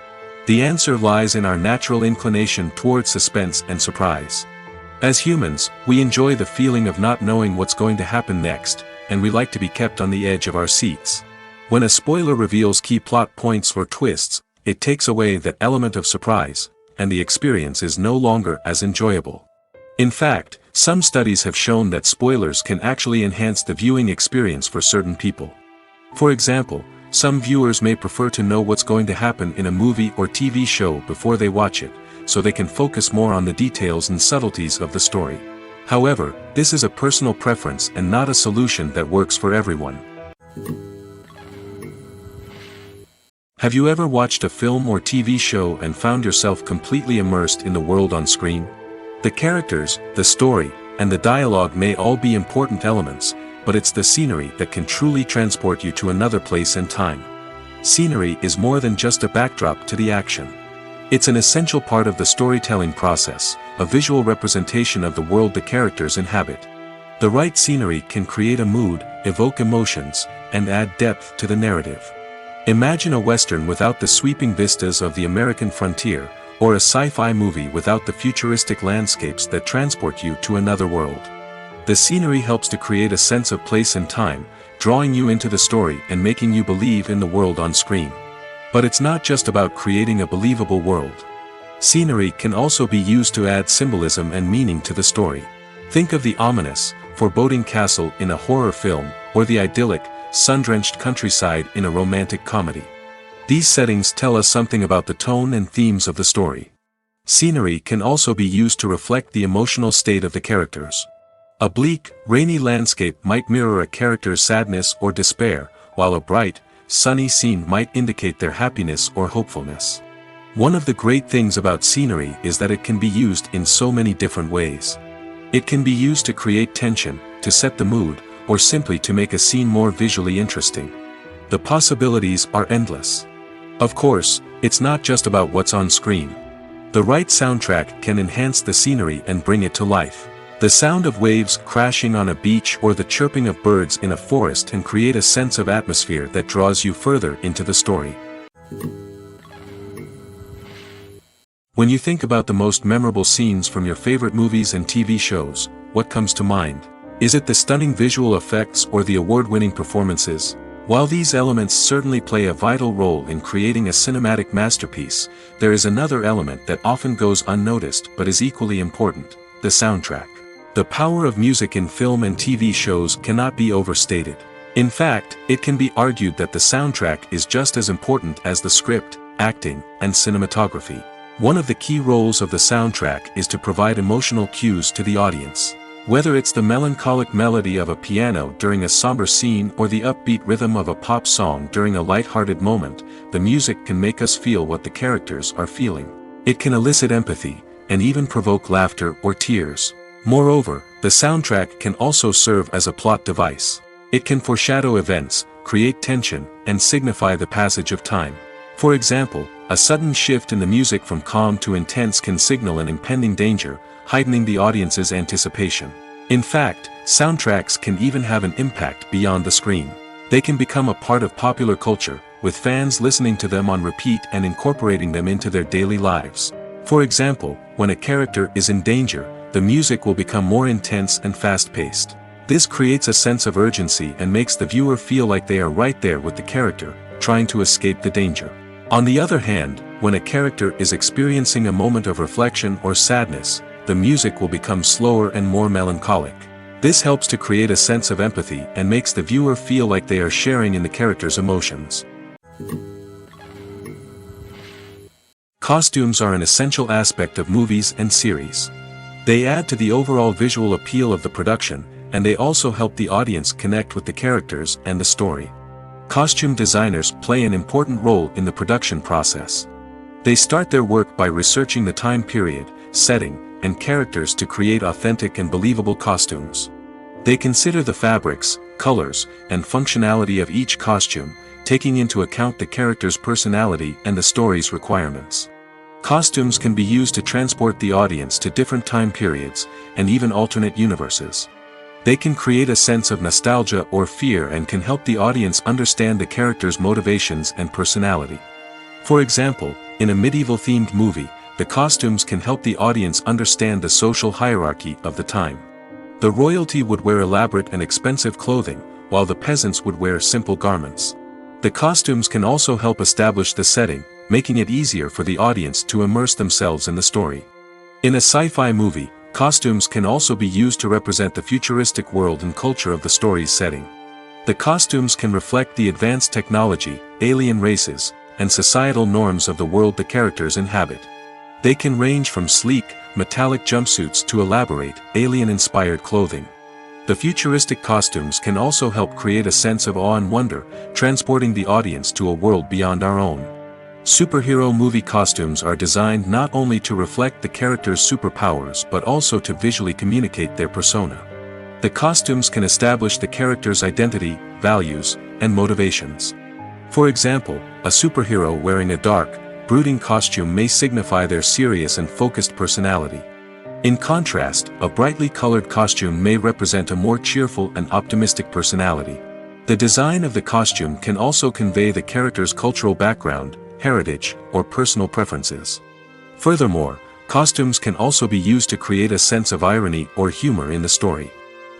The answer lies in our natural inclination toward suspense and surprise. As humans, we enjoy the feeling of not knowing what's going to happen next, and we like to be kept on the edge of our seats. When a spoiler reveals key plot points or twists, it takes away that element of surprise, and the experience is no longer as enjoyable. In fact, some studies have shown that spoilers can actually enhance the viewing experience for certain people. For example, some viewers may prefer to know what's going to happen in a movie or TV show before they watch it, so they can focus more on the details and subtleties of the story. However, this is a personal preference and not a solution that works for everyone. Have you ever watched a film or TV show and found yourself completely immersed in the world on screen? The characters, the story, and the dialogue may all be important elements, but it's the scenery that can truly transport you to another place and time. Scenery is more than just a backdrop to the action. It's an essential part of the storytelling process, a visual representation of the world the characters inhabit. The right scenery can create a mood, evoke emotions, and add depth to the narrative. Imagine a Western without the sweeping vistas of the American frontier, or a sci-fi movie without the futuristic landscapes that transport you to another world. The scenery helps to create a sense of place and time, drawing you into the story and making you believe in the world on screen. But it's not just about creating a believable world. Scenery can also be used to add symbolism and meaning to the story. Think of the ominous, foreboding castle in a horror film, or the idyllic, sun-drenched countryside in a romantic comedy. These settings tell us something about the tone and themes of the story. Scenery can also be used to reflect the emotional state of the characters. A bleak, rainy landscape might mirror a character's sadness or despair, while a bright, sunny scene might indicate their happiness or hopefulness. One of the great things about scenery is that it can be used in so many different ways. It can be used to create tension, to set the mood, or simply to make a scene more visually interesting. The possibilities are endless. Of course, it's not just about what's on screen. The right soundtrack can enhance the scenery and bring it to life. The sound of waves crashing on a beach or the chirping of birds in a forest can create a sense of atmosphere that draws you further into the story. When you think about the most memorable scenes from your favorite movies and TV shows, what comes to mind? Is it the stunning visual effects or the award-winning performances? While these elements certainly play a vital role in creating a cinematic masterpiece, there is another element that often goes unnoticed but is equally important: the soundtrack. The power of music in film and TV shows cannot be overstated. In fact, it can be argued that the soundtrack is just as important as the script, acting, and cinematography. One of the key roles of the soundtrack is to provide emotional cues to the audience. Whether it's the melancholic melody of a piano during a somber scene or the upbeat rhythm of a pop song during a light-hearted moment, the music can make us feel what the characters are feeling. It can elicit empathy, and even provoke laughter or tears. Moreover, the soundtrack can also serve as a plot device. It can foreshadow events, create tension, and signify the passage of time. For example, a sudden shift in the music from calm to intense can signal an impending danger, heightening the audience's anticipation. In fact, soundtracks can even have an impact beyond the screen. They can become a part of popular culture, with fans listening to them on repeat and incorporating them into their daily lives. For example, when a character is in danger, the music will become more intense and fast-paced. This creates a sense of urgency and makes the viewer feel like they are right there with the character, trying to escape the danger. On the other hand, when a character is experiencing a moment of reflection or sadness, the music will become slower and more melancholic. This helps to create a sense of empathy and makes the viewer feel like they are sharing in the character's emotions. Costumes are an essential aspect of movies and series. They add to the overall visual appeal of the production, and they also help the audience connect with the characters and the story. Costume designers play an important role in the production process. They start their work by researching the time period, setting, and characters to create authentic and believable costumes. They consider the fabrics, colors, and functionality of each costume, taking into account the character's personality and the story's requirements. Costumes can be used to transport the audience to different time periods, and even alternate universes. They can create a sense of nostalgia or fear and can help the audience understand the character's motivations and personality. For example, in a medieval-themed movie, the costumes can help the audience understand the social hierarchy of the time. The royalty would wear elaborate and expensive clothing, while the peasants would wear simple garments. The costumes can also help establish the setting, making it easier for the audience to immerse themselves in the story. In a sci-fi movie, costumes can also be used to represent the futuristic world and culture of the story's setting. The costumes can reflect the advanced technology, alien races, and societal norms of the world the characters inhabit. They can range from sleek, metallic jumpsuits to elaborate, alien-inspired clothing. The futuristic costumes can also help create a sense of awe and wonder, transporting the audience to a world beyond our own. Superhero movie costumes are designed not only to reflect the character's superpowers but also to visually communicate their persona. The costumes can establish the character's identity, values, and motivations. For example, a superhero wearing a dark, brooding costume may signify their serious and focused personality. In contrast, a brightly colored costume may represent a more cheerful and optimistic personality. The design of the costume can also convey the character's cultural background, heritage, or personal preferences. Furthermore, costumes can also be used to create a sense of irony or humor in the story.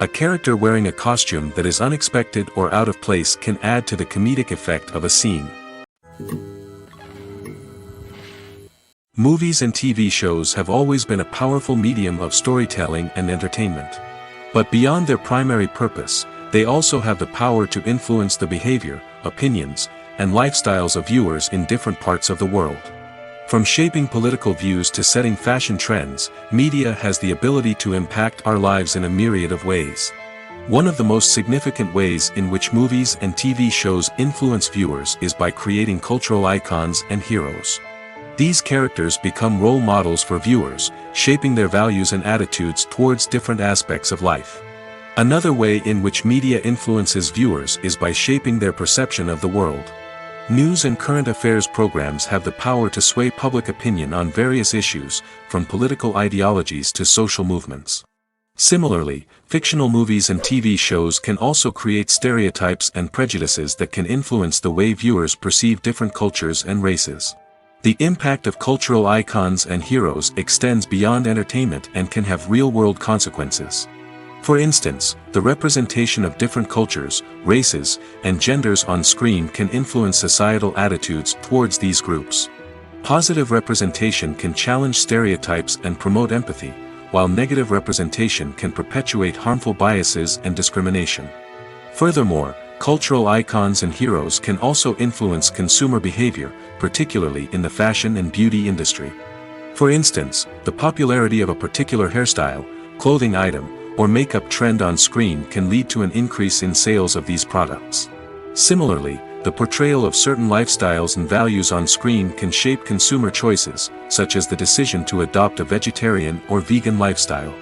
A character wearing a costume that is unexpected or out of place can add to the comedic effect of a scene. Movies and TV shows have always been a powerful medium of storytelling and entertainment. But beyond their primary purpose, they also have the power to influence the behavior, opinions, and lifestyles of viewers in different parts of the world. From shaping political views to setting fashion trends, media has the ability to impact our lives in a myriad of ways. One of the most significant ways in which movies and TV shows influence viewers is by creating cultural icons and heroes. These characters become role models for viewers, shaping their values and attitudes towards different aspects of life. Another way in which media influences viewers is by shaping their perception of the world. News and current affairs programs have the power to sway public opinion on various issues, from political ideologies to social movements. Similarly, fictional movies and TV shows can also create stereotypes and prejudices that can influence the way viewers perceive different cultures and races. The impact of cultural icons and heroes extends beyond entertainment and can have real-world consequences. For instance, the representation of different cultures, races, and genders on screen can influence societal attitudes towards these groups. Positive representation can challenge stereotypes and promote empathy, while negative representation can perpetuate harmful biases and discrimination. Furthermore, cultural icons and heroes can also influence consumer behavior, particularly in the fashion and beauty industry. For instance, the popularity of a particular hairstyle, clothing item, or makeup trend on screen can lead to an increase in sales of these products. Similarly, the portrayal of certain lifestyles and values on screen can shape consumer choices, such as the decision to adopt a vegetarian or vegan lifestyle.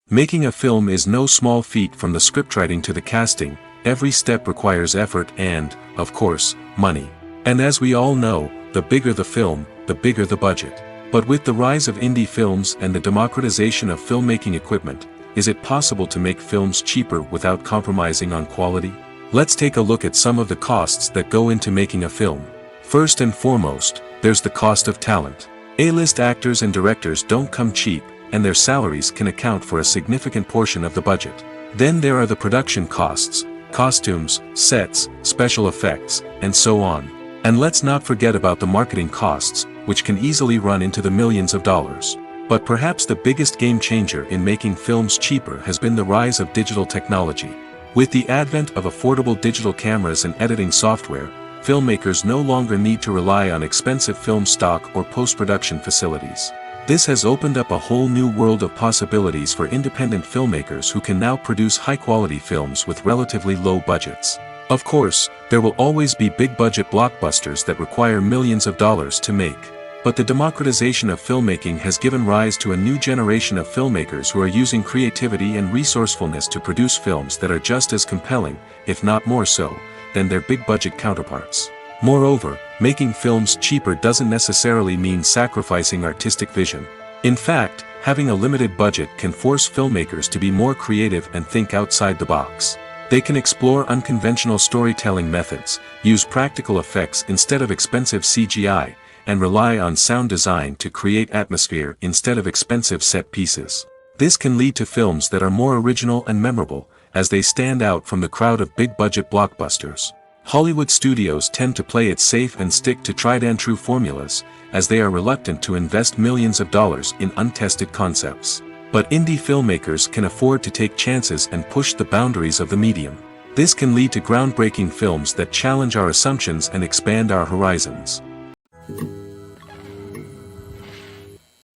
Making a film is no small feat. From the scriptwriting to the casting, every step requires effort and, of course, money. And as we all know, the bigger the film, the bigger the budget. But with the rise of indie films and the democratization of filmmaking equipment, is it possible to make films cheaper without compromising on quality? Let's take a look at some of the costs that go into making a film. First and foremost, there's the cost of talent. A-list actors and directors don't come cheap, and their salaries can account for a significant portion of the budget. Then there are the production costs, costumes, sets, special effects, and so on. And let's not forget about the marketing costs, which can easily run into the millions of dollars. But perhaps the biggest game changer in making films cheaper has been the rise of digital technology. With the advent of affordable digital cameras and editing software, filmmakers no longer need to rely on expensive film stock or post-production facilities. This has opened up a whole new world of possibilities for independent filmmakers who can now produce high-quality films with relatively low budgets. Of course, there will always be big-budget blockbusters that require millions of dollars to make. But the democratization of filmmaking has given rise to a new generation of filmmakers who are using creativity and resourcefulness to produce films that are just as compelling, if not more so, than their big-budget counterparts. Moreover, making films cheaper doesn't necessarily mean sacrificing artistic vision. In fact, having a limited budget can force filmmakers to be more creative and think outside the box. They can explore unconventional storytelling methods, use practical effects instead of expensive CGI, and rely on sound design to create atmosphere instead of expensive set pieces. This can lead to films that are more original and memorable, as they stand out from the crowd of big-budget blockbusters. Hollywood studios tend to play it safe and stick to tried-and-true formulas, as they are reluctant to invest millions of dollars in untested concepts. But indie filmmakers can afford to take chances and push the boundaries of the medium. This can lead to groundbreaking films that challenge our assumptions and expand our horizons.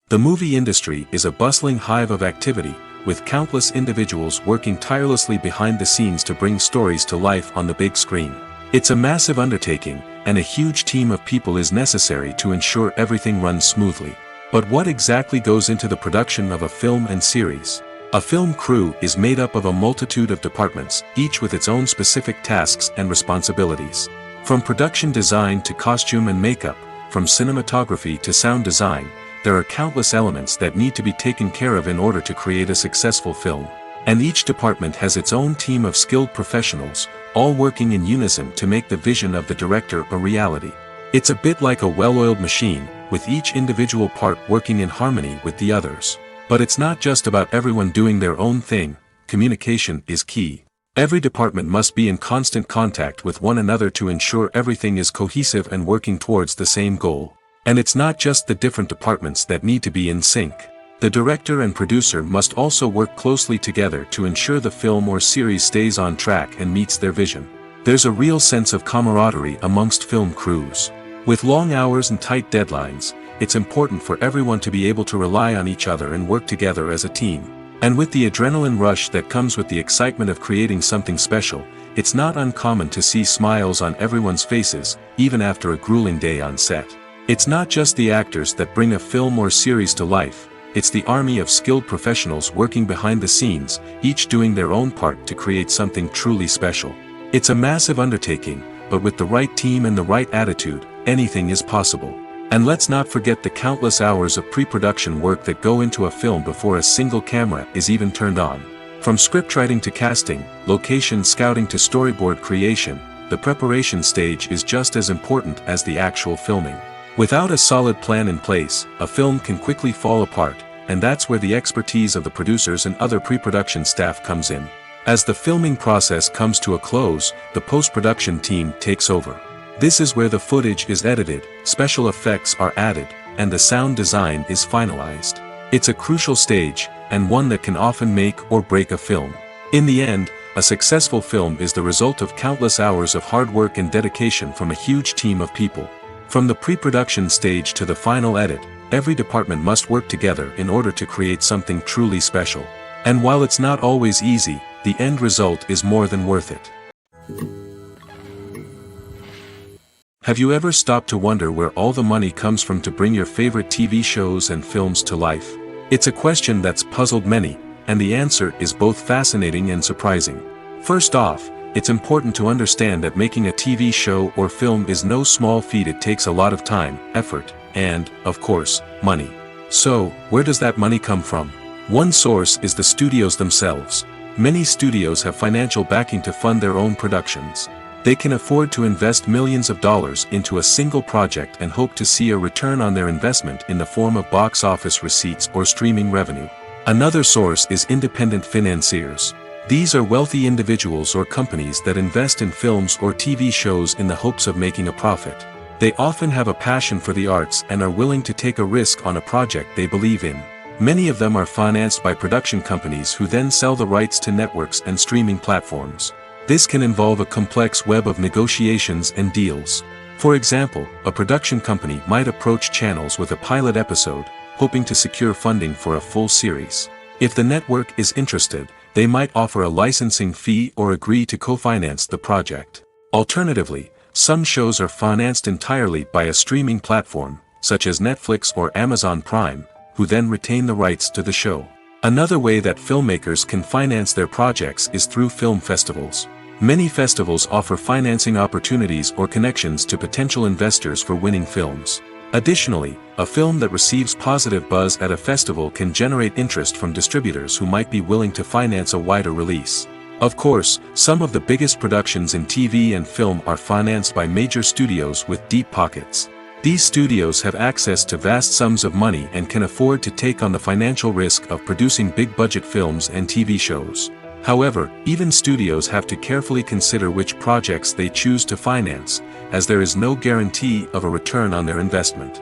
The movie industry is a bustling hive of activity, with countless individuals working tirelessly behind the scenes to bring stories to life on the big screen. It's a massive undertaking, and a huge team of people is necessary to ensure everything runs smoothly. But what exactly goes into the production of a film and series? A film crew is made up of a multitude of departments, each with its own specific tasks and responsibilities. From production design to costume and makeup, from cinematography to sound design, there are countless elements that need to be taken care of in order to create a successful film. And each department has its own team of skilled professionals, all working in unison to make the vision of the director a reality. It's a bit like a well-oiled machine, with each individual part working in harmony with the others. But it's not just about everyone doing their own thing. Communication is key. Every department must be in constant contact with one another to ensure everything is cohesive and working towards the same goal. And it's not just the different departments that need to be in sync. The director and producer must also work closely together to ensure the film or series stays on track and meets their vision. There's a real sense of camaraderie amongst film crews. With long hours and tight deadlines, it's important for everyone to be able to rely on each other and work together as a team. And with the adrenaline rush that comes with the excitement of creating something special, it's not uncommon to see smiles on everyone's faces, even after a grueling day on set. It's not just the actors that bring a film or series to life, it's the army of skilled professionals working behind the scenes, each doing their own part to create something truly special. It's a massive undertaking, but with the right team and the right attitude, anything is possible. And let's not forget the countless hours of pre-production work that go into a film before a single camera is even turned on. From scriptwriting to casting, location scouting to storyboard creation, the preparation stage is just as important as the actual filming. Without a solid plan in place, a film can quickly fall apart, and that's where the expertise of the producers and other pre-production staff comes in. As the filming process comes to a close, the post-production team takes over. This is where the footage is edited, special effects are added, and the sound design is finalized. It's a crucial stage, and one that can often make or break a film. In the end, a successful film is the result of countless hours of hard work and dedication from a huge team of people. From the pre-production stage to the final edit, every department must work together in order to create something truly special. And while it's not always easy, the end result is more than worth it. Have you ever stopped to wonder where all the money comes from to bring your favorite TV shows and films to life? It's a question that's puzzled many, and the answer is both fascinating and surprising. First off, it's important to understand that making a TV show or film is no small feat. It takes a lot of time, effort, and, of course, money. So, where does that money come from? One source is the studios themselves. Many studios have financial backing to fund their own productions. They can afford to invest millions of dollars into a single project and hope to see a return on their investment in the form of box office receipts or streaming revenue. Another source is independent financiers. These are wealthy individuals or companies that invest in films or TV shows in the hopes of making a profit. They often have a passion for the arts and are willing to take a risk on a project they believe in. Many of them are financed by production companies who then sell the rights to networks and streaming platforms. This can involve a complex web of negotiations and deals. For example, a production company might approach channels with a pilot episode, hoping to secure funding for a full series. If the network is interested, they might offer a licensing fee or agree to co-finance the project. Alternatively, some shows are financed entirely by a streaming platform, such as Netflix or Amazon Prime, who then retain the rights to the show. Another way that filmmakers can finance their projects is through film festivals. Many festivals offer financing opportunities or connections to potential investors for winning films. Additionally, a film that receives positive buzz at a festival can generate interest from distributors who might be willing to finance a wider release. Of course, some of the biggest productions in TV and film are financed by major studios with deep pockets. These studios have access to vast sums of money and can afford to take on the financial risk of producing big-budget films and TV shows. However, even studios have to carefully consider which projects they choose to finance, as there is no guarantee of a return on their investment.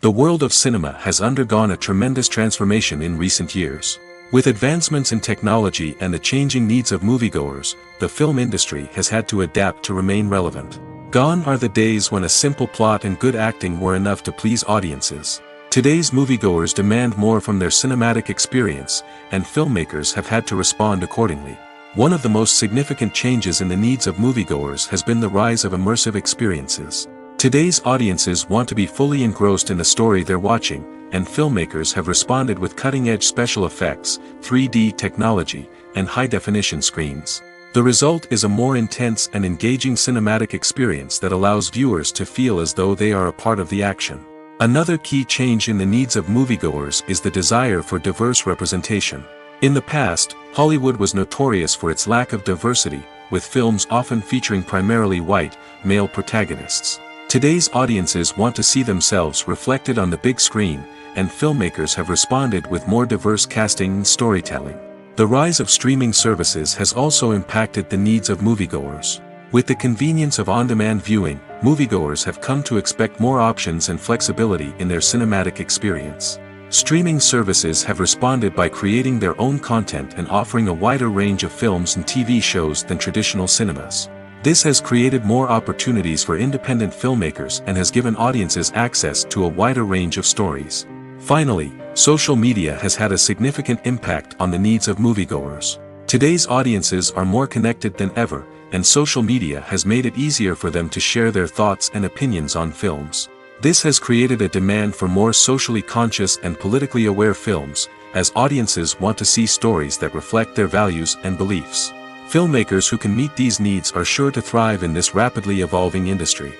The world of cinema has undergone a tremendous transformation in recent years. With advancements in technology and the changing needs of moviegoers, the film industry has had to adapt to remain relevant. Gone are the days when a simple plot and good acting were enough to please audiences. Today's moviegoers demand more from their cinematic experience, and filmmakers have had to respond accordingly. One of the most significant changes in the needs of moviegoers has been the rise of immersive experiences. Today's audiences want to be fully engrossed in the story they're watching, and filmmakers have responded with cutting-edge special effects, 3D technology, and high-definition screens. The result is a more intense and engaging cinematic experience that allows viewers to feel as though they are a part of the action. Another key change in the needs of moviegoers is the desire for diverse representation. In the past, Hollywood was notorious for its lack of diversity, with films often featuring primarily white, male protagonists. Today's audiences want to see themselves reflected on the big screen, and filmmakers have responded with more diverse casting and storytelling. The rise of streaming services has also impacted the needs of moviegoers. With the convenience of on-demand viewing, moviegoers have come to expect more options and flexibility in their cinematic experience. Streaming services have responded by creating their own content and offering a wider range of films and TV shows than traditional cinemas. This has created more opportunities for independent filmmakers and has given audiences access to a wider range of stories. Finally, social media has had a significant impact on the needs of moviegoers. Today's audiences are more connected than ever, and social media has made it easier for them to share their thoughts and opinions on films. This has created a demand for more socially conscious and politically aware films, as audiences want to see stories that reflect their values and beliefs. Filmmakers who can meet these needs are sure to thrive in this rapidly evolving industry.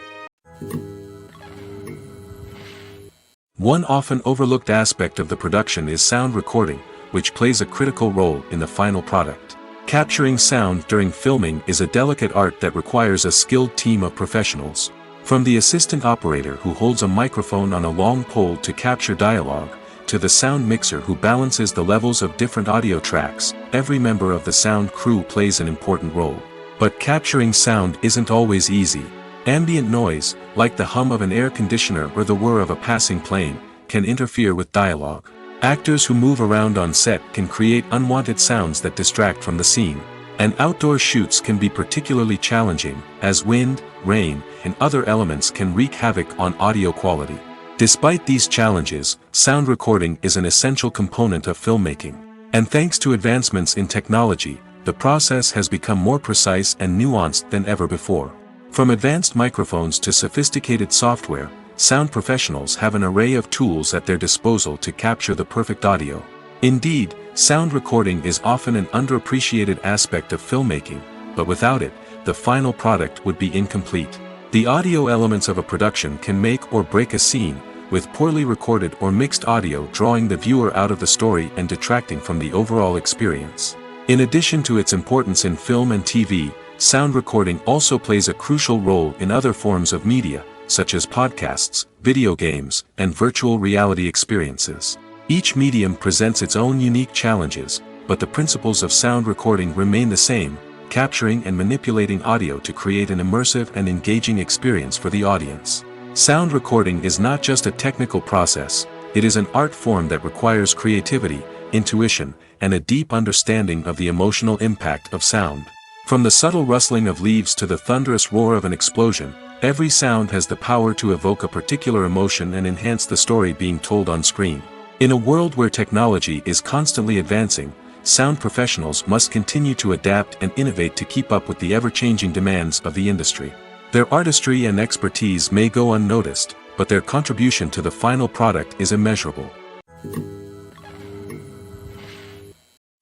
One often overlooked aspect of the production is sound recording, which plays a critical role in the final product. Capturing sound during filming is a delicate art that requires a skilled team of professionals. From the assistant operator who holds a microphone on a long pole to capture dialogue, to the sound mixer who balances the levels of different audio tracks, every member of the sound crew plays an important role. But capturing sound isn't always easy. Ambient noise, like the hum of an air conditioner or the whir of a passing plane, can interfere with dialogue. Actors who move around on set can create unwanted sounds that distract from the scene. And outdoor shoots can be particularly challenging, as wind, rain, and other elements can wreak havoc on audio quality. Despite these challenges, sound recording is an essential component of filmmaking. And thanks to advancements in technology, the process has become more precise and nuanced than ever before. From advanced microphones to sophisticated software, sound professionals have an array of tools at their disposal to capture the perfect audio. Indeed, sound recording is often an underappreciated aspect of filmmaking, but without it, the final product would be incomplete. The audio elements of a production can make or break a scene, with poorly recorded or mixed audio drawing the viewer out of the story and detracting from the overall experience. In addition to its importance in film and TV, sound recording also plays a crucial role in other forms of media, such as podcasts, video games, and virtual reality experiences. Each medium presents its own unique challenges, but the principles of sound recording remain the same, capturing and manipulating audio to create an immersive and engaging experience for the audience. Sound recording is not just a technical process, it is an art form that requires creativity, intuition, and a deep understanding of the emotional impact of sound. From the subtle rustling of leaves to the thunderous roar of an explosion, every sound has the power to evoke a particular emotion and enhance the story being told on screen. In a world where technology is constantly advancing, sound professionals must continue to adapt and innovate to keep up with the ever-changing demands of the industry. Their artistry and expertise may go unnoticed, but their contribution to the final product is immeasurable.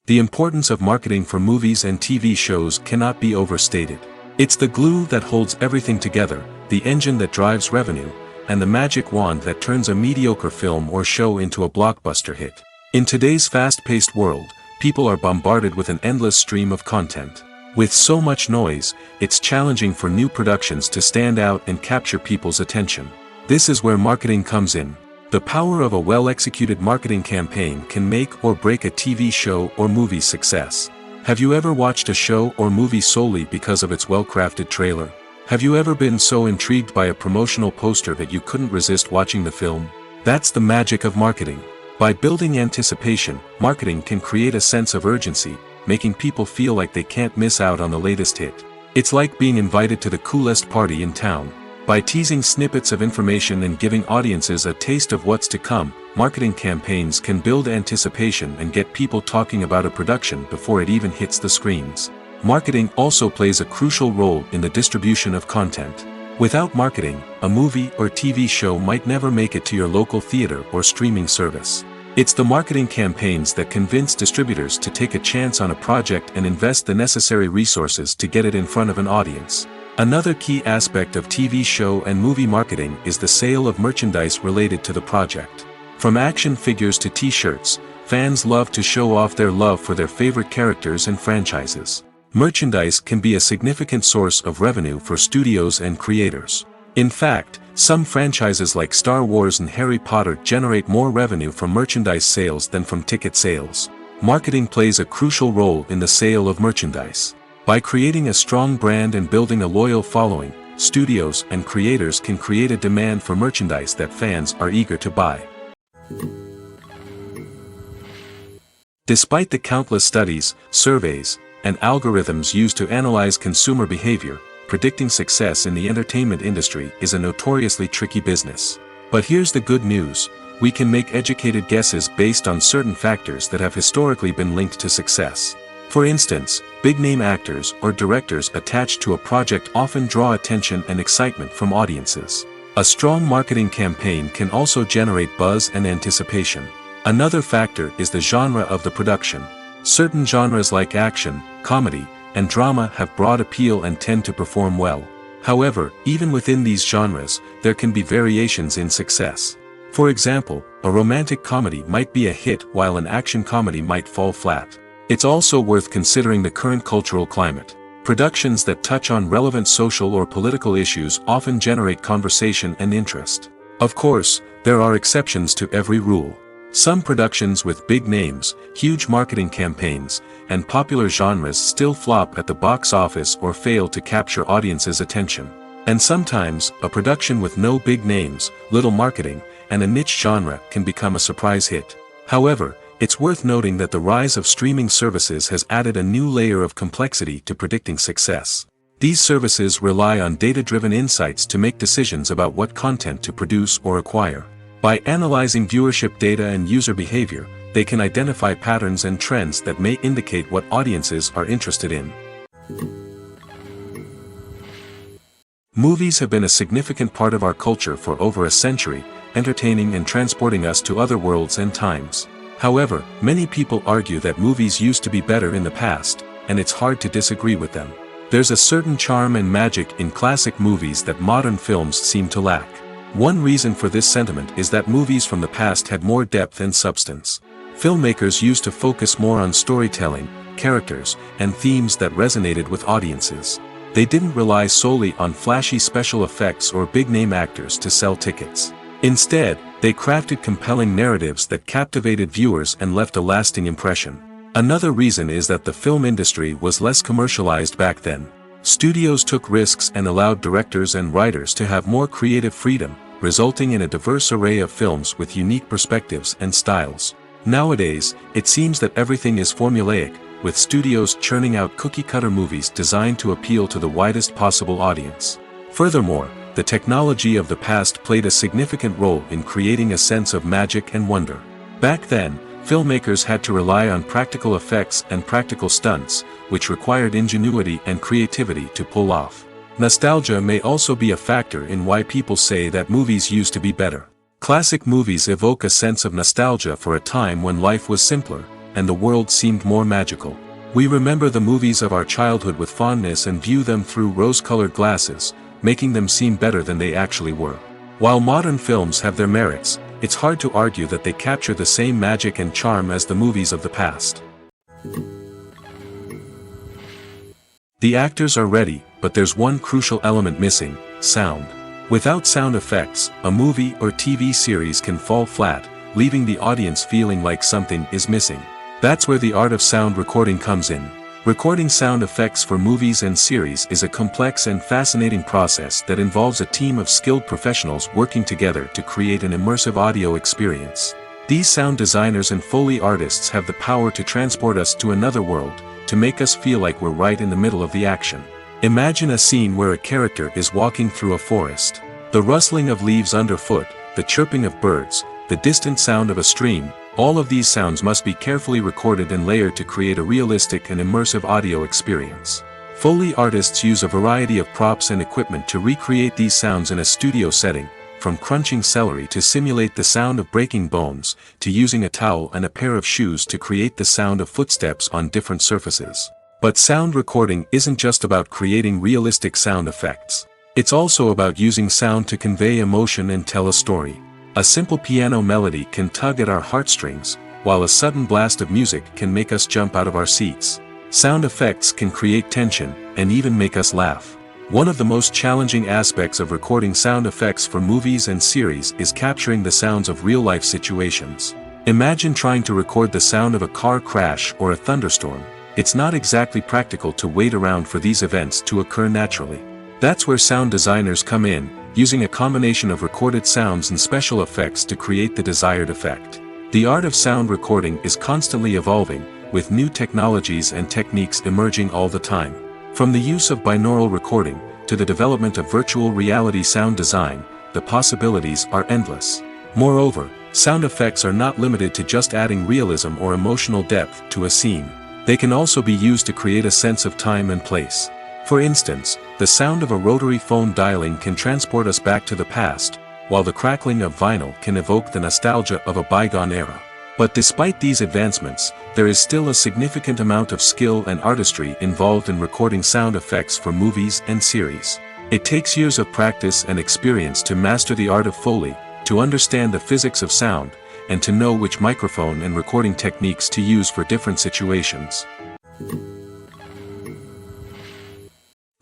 The importance of marketing for movies and TV shows cannot be overstated. It's the glue that holds everything together, the engine that drives revenue, and the magic wand that turns a mediocre film or show into a blockbuster hit. In today's fast-paced world, people are bombarded with an endless stream of content. With so much noise, it's challenging for new productions to stand out and capture people's attention. This is where marketing comes in. The power of a well-executed marketing campaign can make or break a TV show or movie's success. Have you ever watched a show or movie solely because of its well-crafted trailer? Have you ever been so intrigued by a promotional poster that you couldn't resist watching the film? That's the magic of marketing. By building anticipation, marketing can create a sense of urgency, making people feel like they can't miss out on the latest hit. It's like being invited to the coolest party in town. By teasing snippets of information and giving audiences a taste of what's to come, marketing campaigns can build anticipation and get people talking about a production before it even hits the screens. Marketing also plays a crucial role in the distribution of content. Without marketing, a movie or TV show might never make it to your local theater or streaming service. It's the marketing campaigns that convince distributors to take a chance on a project and invest the necessary resources to get it in front of an audience. Another key aspect of TV show and movie marketing is the sale of merchandise related to the project. From action figures to t-shirts, fans love to show off their love for their favorite characters and franchises. Merchandise can be a significant source of revenue for studios and creators. In fact, some franchises like Star Wars and Harry Potter generate more revenue from merchandise sales than from ticket sales. Marketing plays a crucial role in the sale of merchandise. By creating a strong brand and building a loyal following, studios and creators can create a demand for merchandise that fans are eager to buy. Despite the countless studies, surveys, and algorithms used to analyze consumer behavior, predicting success in the entertainment industry is a notoriously tricky business. But here's the good news: we can make educated guesses based on certain factors that have historically been linked to success. For instance, big-name actors or directors attached to a project often draw attention and excitement from audiences. A strong marketing campaign can also generate buzz and anticipation. Another factor is the genre of the production. Certain genres like action, comedy, and drama have broad appeal and tend to perform well. However, even within these genres, there can be variations in success. For example, a romantic comedy might be a hit while an action comedy might fall flat. It's also worth considering the current cultural climate. Productions that touch on relevant social or political issues often generate conversation and interest. Of course, there are exceptions to every rule. Some productions with big names, huge marketing campaigns, and popular genres still flop at the box office or fail to capture audiences' attention. And sometimes, a production with no big names, little marketing, and a niche genre can become a surprise hit. However, It's worth noting that the rise of streaming services has added a new layer of complexity to predicting success. These services rely on data-driven insights to make decisions about what content to produce or acquire. By analyzing viewership data and user behavior, they can identify patterns and trends that may indicate what audiences are interested in. Movies have been a significant part of our culture for over a century, entertaining and transporting us to other worlds and times. However, many people argue that movies used to be better in the past, and it's hard to disagree with them. There's a certain charm and magic in classic movies that modern films seem to lack. One reason for this sentiment is that movies from the past had more depth and substance. Filmmakers used to focus more on storytelling, characters, and themes that resonated with audiences. They didn't rely solely on flashy special effects or big-name actors to sell tickets. Instead, they crafted compelling narratives that captivated viewers and left a lasting impression. Another reason is that the film industry was less commercialized back then. Studios took risks and allowed directors and writers to have more creative freedom, resulting in a diverse array of films with unique perspectives and styles. Nowadays, it seems that everything is formulaic, with studios churning out cookie-cutter movies designed to appeal to the widest possible audience. Furthermore, the technology of the past played a significant role in creating a sense of magic and wonder. Back then, filmmakers had to rely on practical effects and practical stunts, which required ingenuity and creativity to pull off. Nostalgia may also be a factor in why people say that movies used to be better. Classic movies evoke a sense of nostalgia for a time when life was simpler, and the world seemed more magical. We remember the movies of our childhood with fondness and view them through rose-colored glasses, making them seem better than they actually were. While modern films have their merits, it's hard to argue that they capture the same magic and charm as the movies of the past. The actors are ready, but there's one crucial element missing: sound. Without sound effects, a movie or TV series can fall flat, leaving the audience feeling like something is missing. That's where the art of sound recording comes in. Recording sound effects for movies and series is a complex and fascinating process that involves a team of skilled professionals working together to create an immersive audio experience. These sound designers and Foley artists have the power to transport us to another world, to make us feel like we're right in the middle of the action. Imagine a scene where a character is walking through a forest. The rustling of leaves underfoot, the chirping of birds, the distant sound of a stream, all of these sounds must be carefully recorded and layered to create a realistic and immersive audio experience. Foley artists use a variety of props and equipment to recreate these sounds in a studio setting, from crunching celery to simulate the sound of breaking bones, to using a towel and a pair of shoes to create the sound of footsteps on different surfaces. But sound recording isn't just about creating realistic sound effects. It's also about using sound to convey emotion and tell a story. A simple piano melody can tug at our heartstrings, while a sudden blast of music can make us jump out of our seats. Sound effects can create tension, and even make us laugh. One of the most challenging aspects of recording sound effects for movies and series is capturing the sounds of real-life situations. Imagine trying to record the sound of a car crash or a thunderstorm. It's not exactly practical to wait around for these events to occur naturally. That's where sound designers come in, using a combination of recorded sounds and special effects to create the desired effect. The art of sound recording is constantly evolving, with new technologies and techniques emerging all the time. From the use of binaural recording, to the development of virtual reality sound design, the possibilities are endless. Moreover, sound effects are not limited to just adding realism or emotional depth to a scene. They can also be used to create a sense of time and place. For instance, the sound of a rotary phone dialing can transport us back to the past, while the crackling of vinyl can evoke the nostalgia of a bygone era. But despite these advancements, there is still a significant amount of skill and artistry involved in recording sound effects for movies and series. It takes years of practice and experience to master the art of Foley, to understand the physics of sound, and to know which microphone and recording techniques to use for different situations.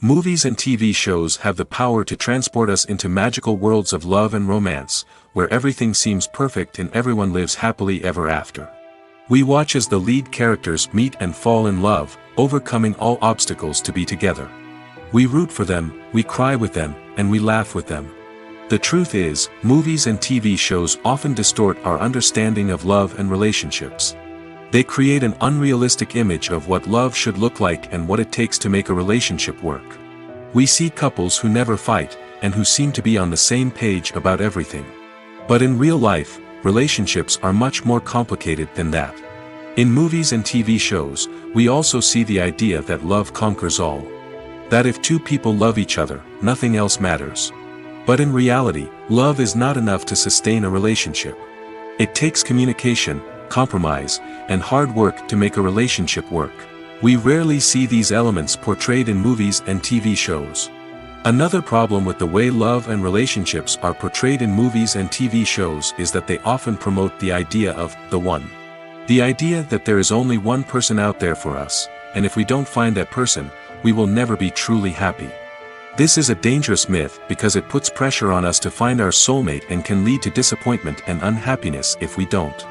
Movies and TV shows have the power to transport us into magical worlds of love and romance, where everything seems perfect and everyone lives happily ever after. We watch as the lead characters meet and fall in love, overcoming all obstacles to be together. We root for them, we cry with them, and we laugh with them. The truth is, movies and TV shows often distort our understanding of love and relationships. They create an unrealistic image of what love should look like and what it takes to make a relationship work. We see couples who never fight, and who seem to be on the same page about everything. But in real life, relationships are much more complicated than that. In movies and TV shows, we also see the idea that love conquers all. That if two people love each other, nothing else matters. But in reality, love is not enough to sustain a relationship. It takes communication, compromise, and hard work to make a relationship work. We rarely see these elements portrayed in movies and TV shows. Another problem with the way love and relationships are portrayed in movies and TV shows is that they often promote the idea of the one. The idea that there is only one person out there for us, and if we don't find that person, we will never be truly happy. This is a dangerous myth because it puts pressure on us to find our soulmate and can lead to disappointment and unhappiness if we don't.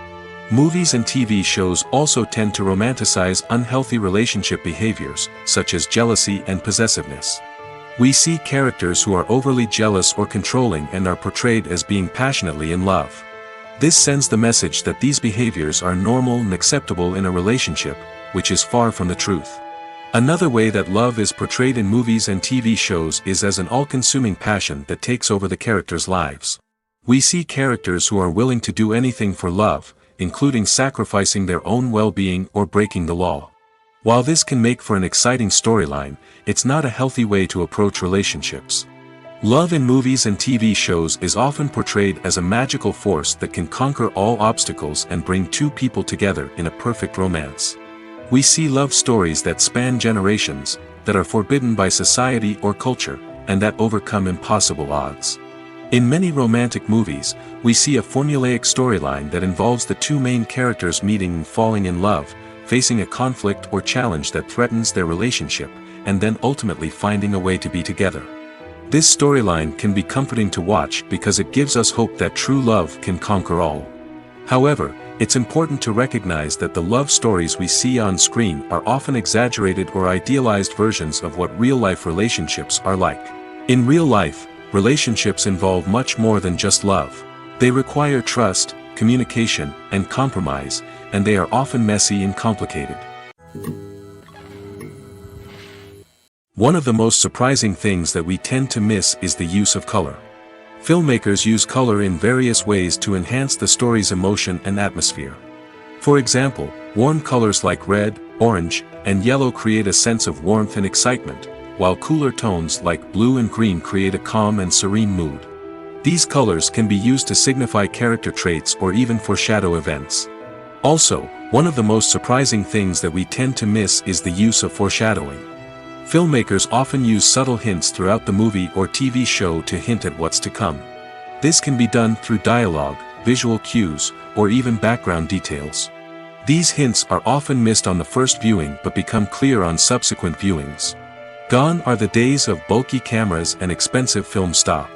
Movies and TV shows also tend to romanticize unhealthy relationship behaviors, such as jealousy and possessiveness. We see characters who are overly jealous or controlling and are portrayed as being passionately in love. This sends the message that these behaviors are normal and acceptable in a relationship, which is far from the truth. Another way that love is portrayed in movies and TV shows is as an all-consuming passion that takes over the characters' lives. We see characters who are willing to do anything for love, including sacrificing their own well-being or breaking the law. While this can make for an exciting storyline, it's not a healthy way to approach relationships. Love in movies and TV shows is often portrayed as a magical force that can conquer all obstacles and bring two people together in a perfect romance. We see love stories that span generations, that are forbidden by society or culture, and that overcome impossible odds. In many romantic movies, we see a formulaic storyline that involves the two main characters meeting and falling in love, facing a conflict or challenge that threatens their relationship, and then ultimately finding a way to be together. This storyline can be comforting to watch because it gives us hope that true love can conquer all. However, it's important to recognize that the love stories we see on screen are often exaggerated or idealized versions of what real-life relationships are like. In real life, relationships involve much more than just love. They require trust, communication, and compromise, and they are often messy and complicated. One of the most surprising things that we tend to miss is the use of color. Filmmakers use color in various ways to enhance the story's emotion and atmosphere. For example, warm colors like red, orange, and yellow create a sense of warmth and excitement, while cooler tones like blue and green create a calm and serene mood. These colors can be used to signify character traits or even foreshadow events. Also, one of the most surprising things that we tend to miss is the use of foreshadowing. Filmmakers often use subtle hints throughout the movie or TV show to hint at what's to come. This can be done through dialogue, visual cues, or even background details. These hints are often missed on the first viewing but become clear on subsequent viewings. Gone are the days of bulky cameras and expensive film stock.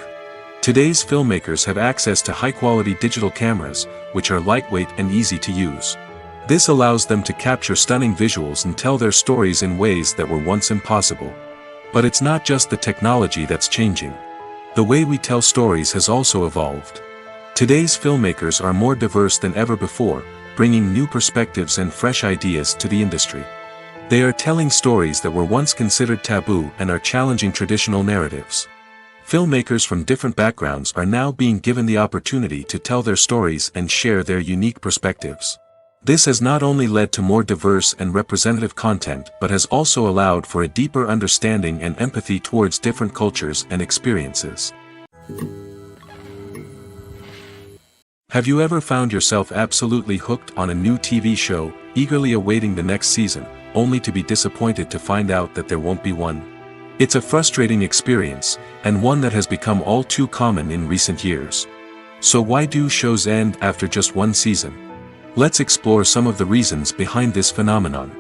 Today's filmmakers have access to high-quality digital cameras, which are lightweight and easy to use. This allows them to capture stunning visuals and tell their stories in ways that were once impossible. But it's not just the technology that's changing. The way we tell stories has also evolved. Today's filmmakers are more diverse than ever before, bringing new perspectives and fresh ideas to the industry. They are telling stories that were once considered taboo and are challenging traditional narratives. Filmmakers from different backgrounds are now being given the opportunity to tell their stories and share their unique perspectives. This has not only led to more diverse and representative content but has also allowed for a deeper understanding and empathy towards different cultures and experiences. Have you ever found yourself absolutely hooked on a new TV show, eagerly awaiting the next season, only to be disappointed to find out that there won't be one? It's a frustrating experience, and one that has become all too common in recent years. So why do shows end after just one season? Let's explore some of the reasons behind this phenomenon.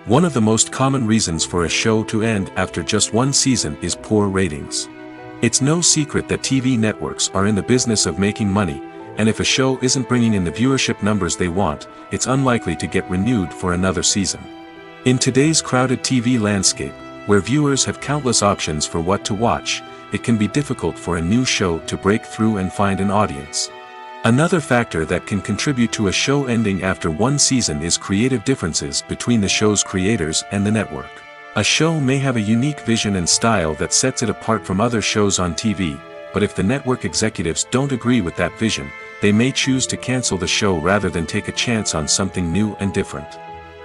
One of the most common reasons for a show to end after just one season is poor ratings. It's no secret that TV networks are in the business of making money, and if a show isn't bringing in the viewership numbers they want, it's unlikely to get renewed for another season. In today's crowded TV landscape, where viewers have countless options for what to watch, it can be difficult for a new show to break through and find an audience. Another factor that can contribute to a show ending after one season is creative differences between the show's creators and the network. A show may have a unique vision and style that sets it apart from other shows on TV, but if the network executives don't agree with that vision, they may choose to cancel the show rather than take a chance on something new and different.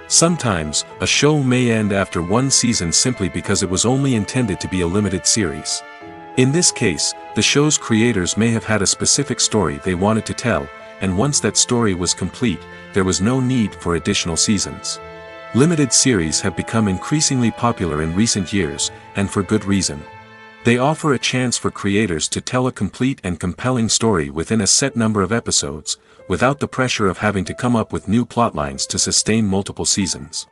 Sometimes, a show may end after one season simply because it was only intended to be a limited series. In this case, the show's creators may have had a specific story they wanted to tell, and once that story was complete, there was no need for additional seasons. Limited series have become increasingly popular in recent years, and for good reason. They offer a chance for creators to tell a complete and compelling story within a set number of episodes, without the pressure of having to come up with new plotlines to sustain multiple seasons.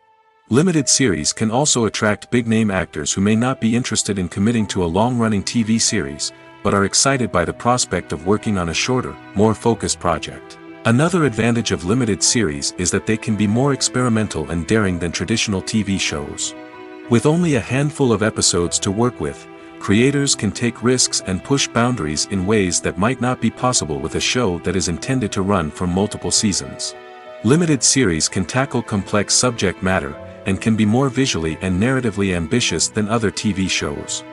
Limited series can also attract big-name actors who may not be interested in committing to a long-running TV series, but are excited by the prospect of working on a shorter, more focused project. Another advantage of limited series is that they can be more experimental and daring than traditional TV shows. With only a handful of episodes to work with, creators can take risks and push boundaries in ways that might not be possible with a show that is intended to run for multiple seasons. Limited series can tackle complex subject matter, and can be more visually and narratively ambitious than other TV shows.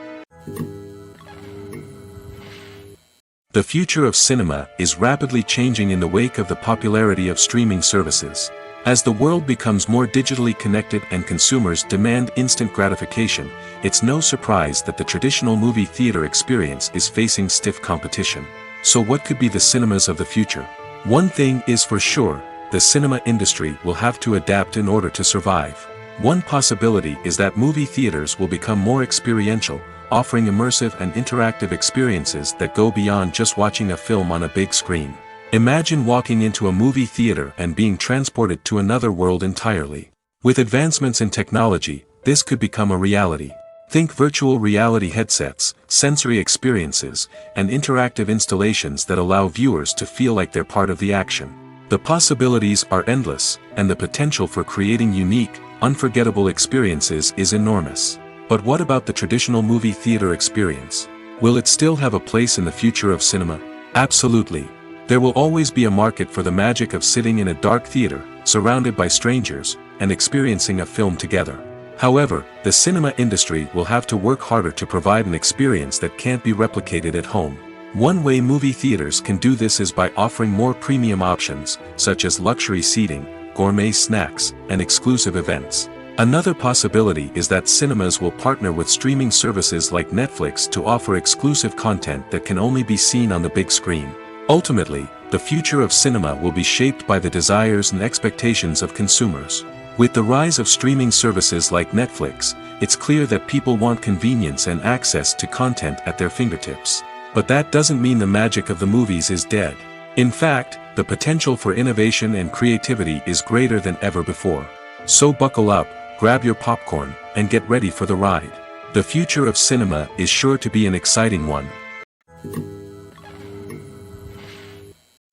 The future of cinema is rapidly changing in the wake of the popularity of streaming services. As the world becomes more digitally connected and consumers demand instant gratification, it's no surprise that the traditional movie theater experience is facing stiff competition. So what could be the cinemas of the future? One thing is for sure, the cinema industry will have to adapt in order to survive. One possibility is that movie theaters will become more experiential, offering immersive and interactive experiences that go beyond just watching a film on a big screen. Imagine walking into a movie theater and being transported to another world entirely. With advancements in technology, this could become a reality. Think virtual reality headsets, sensory experiences, and interactive installations that allow viewers to feel like they're part of the action. The possibilities are endless, and the potential for creating unique, unforgettable experiences is enormous. But what about the traditional movie theater experience? Will it still have a place in the future of cinema? Absolutely. There will always be a market for the magic of sitting in a dark theater, surrounded by strangers, and experiencing a film together. However, the cinema industry will have to work harder to provide an experience that can't be replicated at home. One way movie theaters can do this is by offering more premium options, such as luxury seating, gourmet snacks, and exclusive events. Another possibility is that cinemas will partner with streaming services like Netflix to offer exclusive content that can only be seen on the big screen. Ultimately, the future of cinema will be shaped by the desires and expectations of consumers. With the rise of streaming services like Netflix, it's clear that people want convenience and access to content at their fingertips. But that doesn't mean the magic of the movies is dead. In fact, the potential for innovation and creativity is greater than ever before. So buckle up, grab your popcorn, and get ready for the ride. The future of cinema is sure to be an exciting one.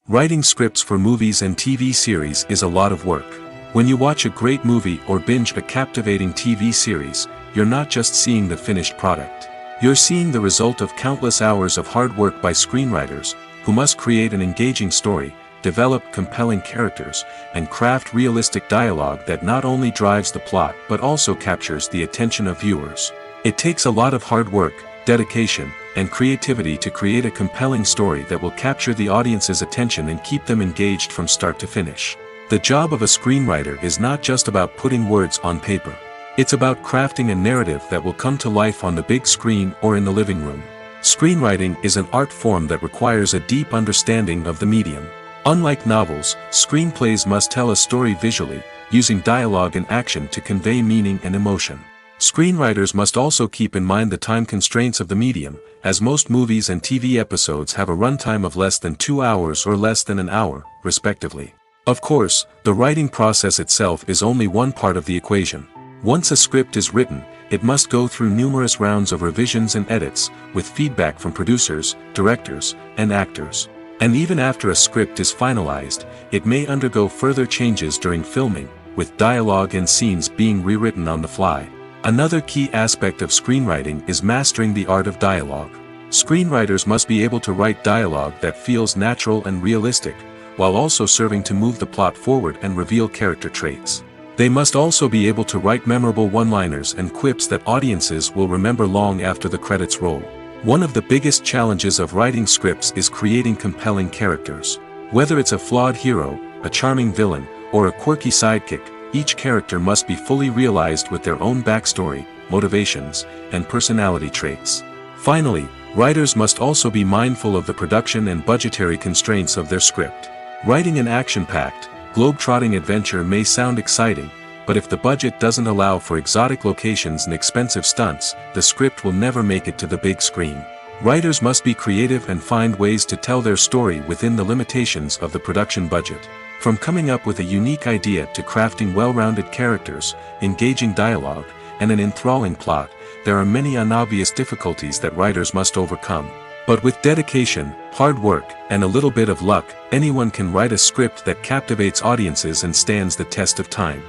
Writing scripts for movies and TV series is a lot of work. When you watch a great movie or binge a captivating TV series, you're not just seeing the finished product. You're seeing the result of countless hours of hard work by screenwriters, who must create an engaging story, develop compelling characters, and craft realistic dialogue that not only drives the plot but also captures the attention of viewers. It takes a lot of hard work, dedication, and creativity to create a compelling story that will capture the audience's attention and keep them engaged from start to finish. The job of a screenwriter is not just about putting words on paper. It's about crafting a narrative that will come to life on the big screen or in the living room. Screenwriting is an art form that requires a deep understanding of the medium. Unlike novels, screenplays must tell a story visually, using dialogue and action to convey meaning and emotion. Screenwriters must also keep in mind the time constraints of the medium, as most movies and TV episodes have a runtime of less than 2 hours or less than an hour, respectively. Of course, the writing process itself is only one part of the equation. Once a script is written, it must go through numerous rounds of revisions and edits, with feedback from producers, directors, and actors. And even after a script is finalized, it may undergo further changes during filming, with dialogue and scenes being rewritten on the fly. Another key aspect of screenwriting is mastering the art of dialogue. Screenwriters must be able to write dialogue that feels natural and realistic, while also serving to move the plot forward and reveal character traits. They must also be able to write memorable one-liners and quips that audiences will remember long after the credits roll. One of the biggest challenges of writing scripts is creating compelling characters. Whether it's a flawed hero, a charming villain, or a quirky sidekick, each character must be fully realized with their own backstory, motivations, and personality traits. Finally, writers must also be mindful of the production and budgetary constraints of their script. Writing an action-packed, globe-trotting adventure may sound exciting, but if the budget doesn't allow for exotic locations and expensive stunts, the script will never make it to the big screen. Writers must be creative and find ways to tell their story within the limitations of the production budget. From coming up with a unique idea to crafting well-rounded characters, engaging dialogue, and an enthralling plot, there are many unobvious difficulties that writers must overcome. But with dedication, hard work, and a little bit of luck, anyone can write a script that captivates audiences and stands the test of time.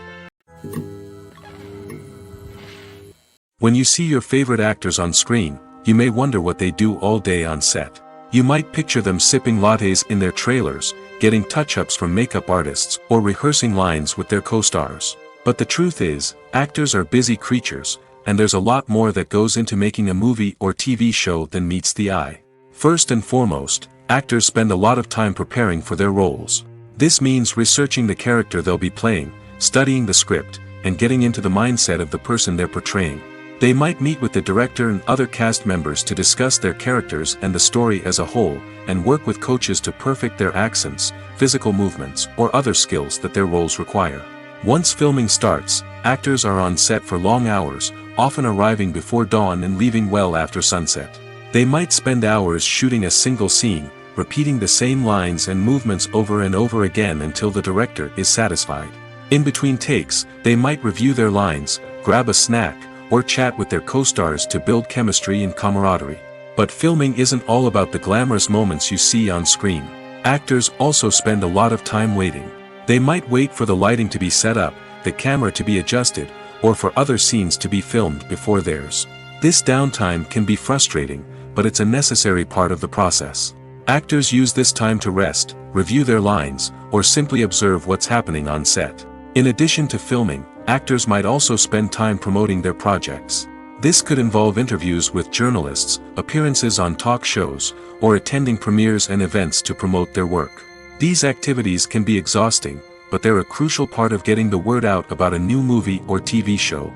When you see your favorite actors on screen, you may wonder what they do all day on set. You might picture them sipping lattes in their trailers, getting touch-ups from makeup artists, or rehearsing lines with their co-stars. But the truth is, actors are busy creatures, and there's a lot more that goes into making a movie or TV show than meets the eye. First and foremost, actors spend a lot of time preparing for their roles. This means researching the character they'll be playing, studying the script, and getting into the mindset of the person they're portraying. They might meet with the director and other cast members to discuss their characters and the story as a whole, and work with coaches to perfect their accents, physical movements, or other skills that their roles require. Once filming starts, actors are on set for long hours, often arriving before dawn and leaving well after sunset. They might spend hours shooting a single scene, repeating the same lines and movements over and over again until the director is satisfied. In between takes, they might review their lines, grab a snack, or chat with their co-stars to build chemistry and camaraderie. But filming isn't all about the glamorous moments you see on screen. Actors also spend a lot of time waiting. They might wait for the lighting to be set up, the camera to be adjusted, or for other scenes to be filmed before theirs. This downtime can be frustrating, but it's a necessary part of the process. Actors use this time to rest, review their lines, or simply observe what's happening on set. In addition to filming, actors might also spend time promoting their projects. This could involve interviews with journalists, appearances on talk shows, or attending premieres and events to promote their work. These activities can be exhausting, but they're a crucial part of getting the word out about a new movie or TV show.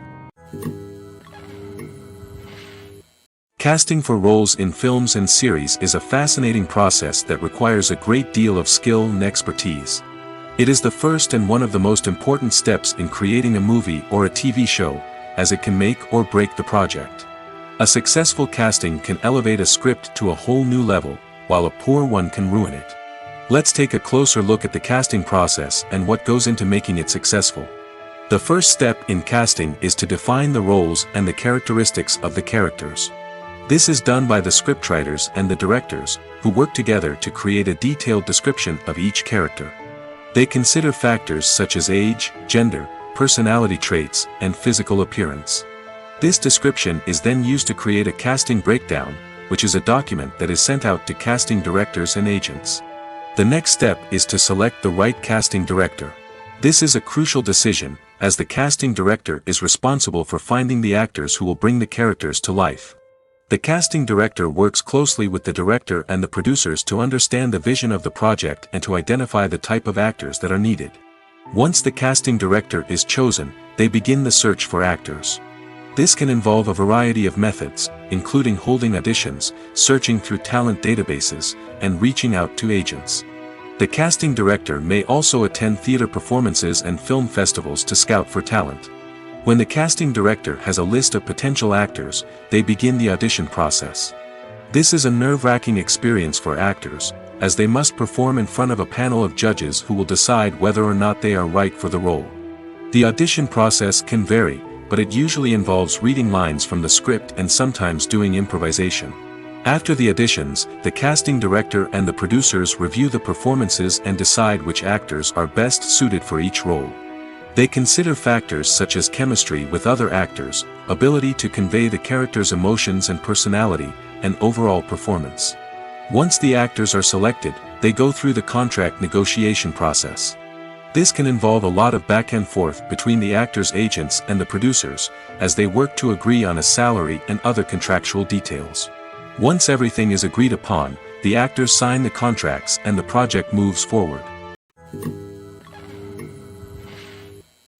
Casting for roles in films and series is a fascinating process that requires a great deal of skill and expertise. It is the first and one of the most important steps in creating a movie or a TV show, as it can make or break the project. A successful casting can elevate a script to a whole new level, while a poor one can ruin it. Let's take a closer look at the casting process and what goes into making it successful. The first step in casting is to define the roles and the characteristics of the characters. This is done by the scriptwriters and the directors, who work together to create a detailed description of each character. They consider factors such as age, gender, personality traits, and physical appearance. This description is then used to create a casting breakdown, which is a document that is sent out to casting directors and agents. The next step is to select the right casting director. This is a crucial decision, as the casting director is responsible for finding the actors who will bring the characters to life. The casting director works closely with the director and the producers to understand the vision of the project and to identify the type of actors that are needed. Once the casting director is chosen, they begin the search for actors. This can involve a variety of methods, including holding auditions, searching through talent databases, and reaching out to agents. The casting director may also attend theater performances and film festivals to scout for talent. When the casting director has a list of potential actors, they begin the audition process. This is a nerve-wracking experience for actors, as they must perform in front of a panel of judges who will decide whether or not they are right for the role. The audition process can vary, but it usually involves reading lines from the script and sometimes doing improvisation. After the auditions, the casting director and the producers review the performances and decide which actors are best suited for each role. They consider factors such as chemistry with other actors, ability to convey the character's emotions and personality, and overall performance. Once the actors are selected, they go through the contract negotiation process. This can involve a lot of back and forth between the actors' agents and the producers, as they work to agree on a salary and other contractual details. Once everything is agreed upon, the actors sign the contracts and the project moves forward.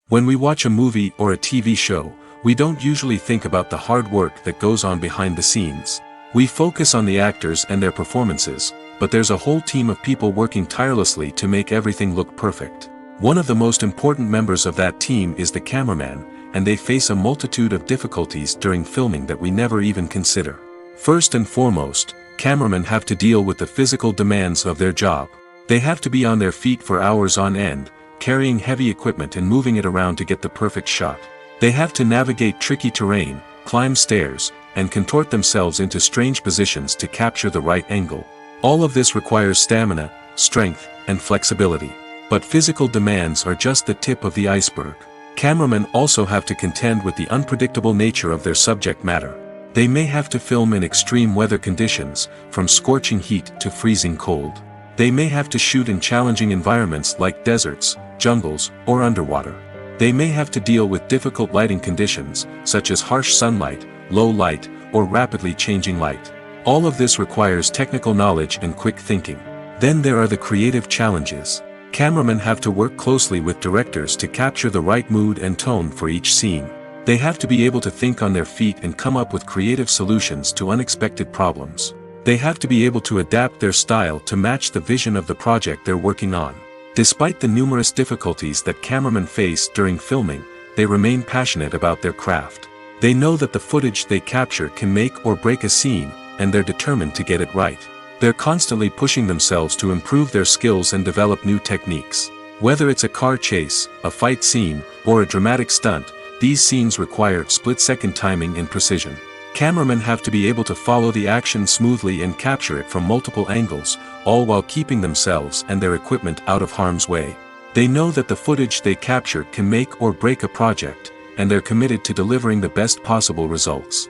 When we watch a movie or a TV show, we don't usually think about the hard work that goes on behind the scenes. We focus on the actors and their performances, but there's a whole team of people working tirelessly to make everything look perfect. One of the most important members of that team is the cameraman, and they face a multitude of difficulties during filming that we never even consider. First and foremost, cameramen have to deal with the physical demands of their job. They have to be on their feet for hours on end, carrying heavy equipment and moving it around to get the perfect shot. They have to navigate tricky terrain, climb stairs, and contort themselves into strange positions to capture the right angle. All of this requires stamina, strength, and flexibility. But physical demands are just the tip of the iceberg. Cameramen also have to contend with the unpredictable nature of their subject matter. They may have to film in extreme weather conditions, from scorching heat to freezing cold. They may have to shoot in challenging environments like deserts, jungles, or underwater. They may have to deal with difficult lighting conditions, such as harsh sunlight, low light, or rapidly changing light. All of this requires technical knowledge and quick thinking. Then there are the creative challenges. Cameramen have to work closely with directors to capture the right mood and tone for each scene. They have to be able to think on their feet and come up with creative solutions to unexpected problems. They have to be able to adapt their style to match the vision of the project they're working on. Despite the numerous difficulties that cameramen face during filming, they remain passionate about their craft. They know that the footage they capture can make or break a scene, and they're determined to get it right. They're constantly pushing themselves to improve their skills and develop new techniques. Whether it's a car chase, a fight scene, or a dramatic stunt, these scenes require split-second timing and precision. Cameramen have to be able to follow the action smoothly and capture it from multiple angles, all while keeping themselves and their equipment out of harm's way. They know that the footage they capture can make or break a project, and they're committed to delivering the best possible results.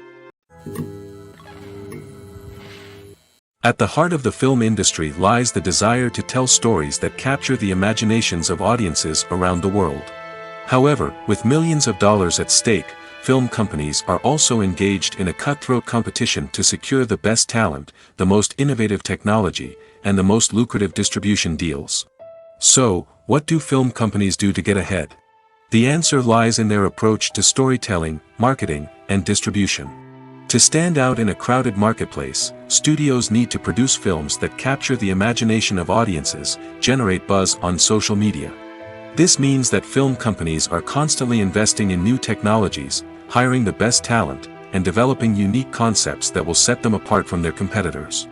At the heart of the film industry lies the desire to tell stories that capture the imaginations of audiences around the world. However, with millions of dollars at stake, film companies are also engaged in a cutthroat competition to secure the best talent, the most innovative technology, and the most lucrative distribution deals. So, what do film companies do to get ahead? The answer lies in their approach to storytelling, marketing, and distribution. To stand out in a crowded marketplace, studios need to produce films that capture the imagination of audiences, generate buzz on social media. This means that film companies are constantly investing in new technologies, hiring the best talent, and developing unique concepts that will set them apart from their competitors.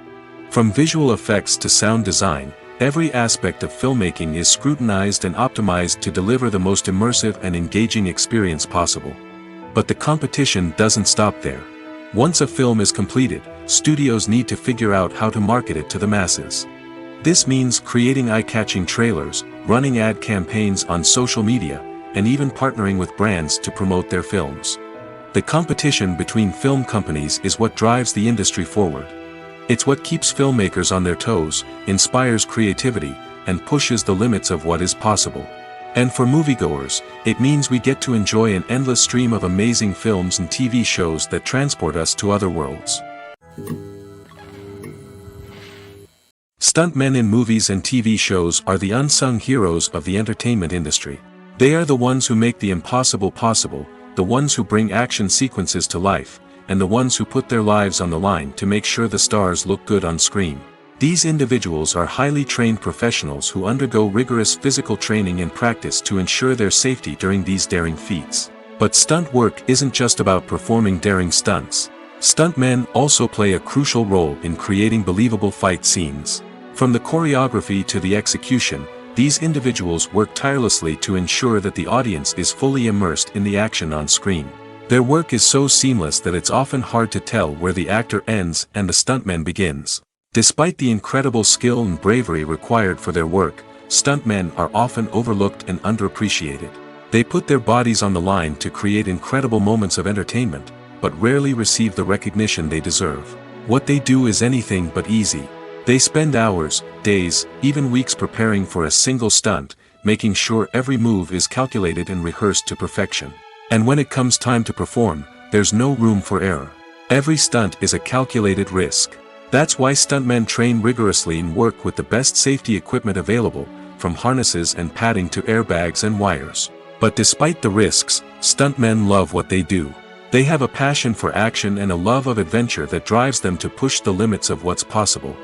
From visual effects to sound design, every aspect of filmmaking is scrutinized and optimized to deliver the most immersive and engaging experience possible. But the competition doesn't stop there. Once a film is completed, studios need to figure out how to market it to the masses. This means creating eye-catching trailers, running ad campaigns on social media, and even partnering with brands to promote their films. The competition between film companies is what drives the industry forward. It's what keeps filmmakers on their toes, inspires creativity, and pushes the limits of what is possible. And for moviegoers, it means we get to enjoy an endless stream of amazing films and TV shows that transport us to other worlds. Stuntmen in movies and TV shows are the unsung heroes of the entertainment industry. They are the ones who make the impossible possible, the ones who bring action sequences to life, and the ones who put their lives on the line to make sure the stars look good on screen. These individuals are highly trained professionals who undergo rigorous physical training and practice to ensure their safety during these daring feats. But stunt work isn't just about performing daring stunts. Stuntmen also play a crucial role in creating believable fight scenes. From the choreography to the execution, these individuals work tirelessly to ensure that the audience is fully immersed in the action on screen. Their work is so seamless that it's often hard to tell where the actor ends and the stuntman begins. Despite the incredible skill and bravery required for their work, stuntmen are often overlooked and underappreciated. They put their bodies on the line to create incredible moments of entertainment, but rarely receive the recognition they deserve. What they do is anything but easy. They spend hours, days, even weeks preparing for a single stunt, making sure every move is calculated and rehearsed to perfection. And when it comes time to perform, there's no room for error. Every stunt is a calculated risk. That's why stuntmen train rigorously and work with the best safety equipment available, from harnesses and padding to airbags and wires. But despite the risks, stuntmen love what they do. They have a passion for action and a love of adventure that drives them to push the limits of what's possible.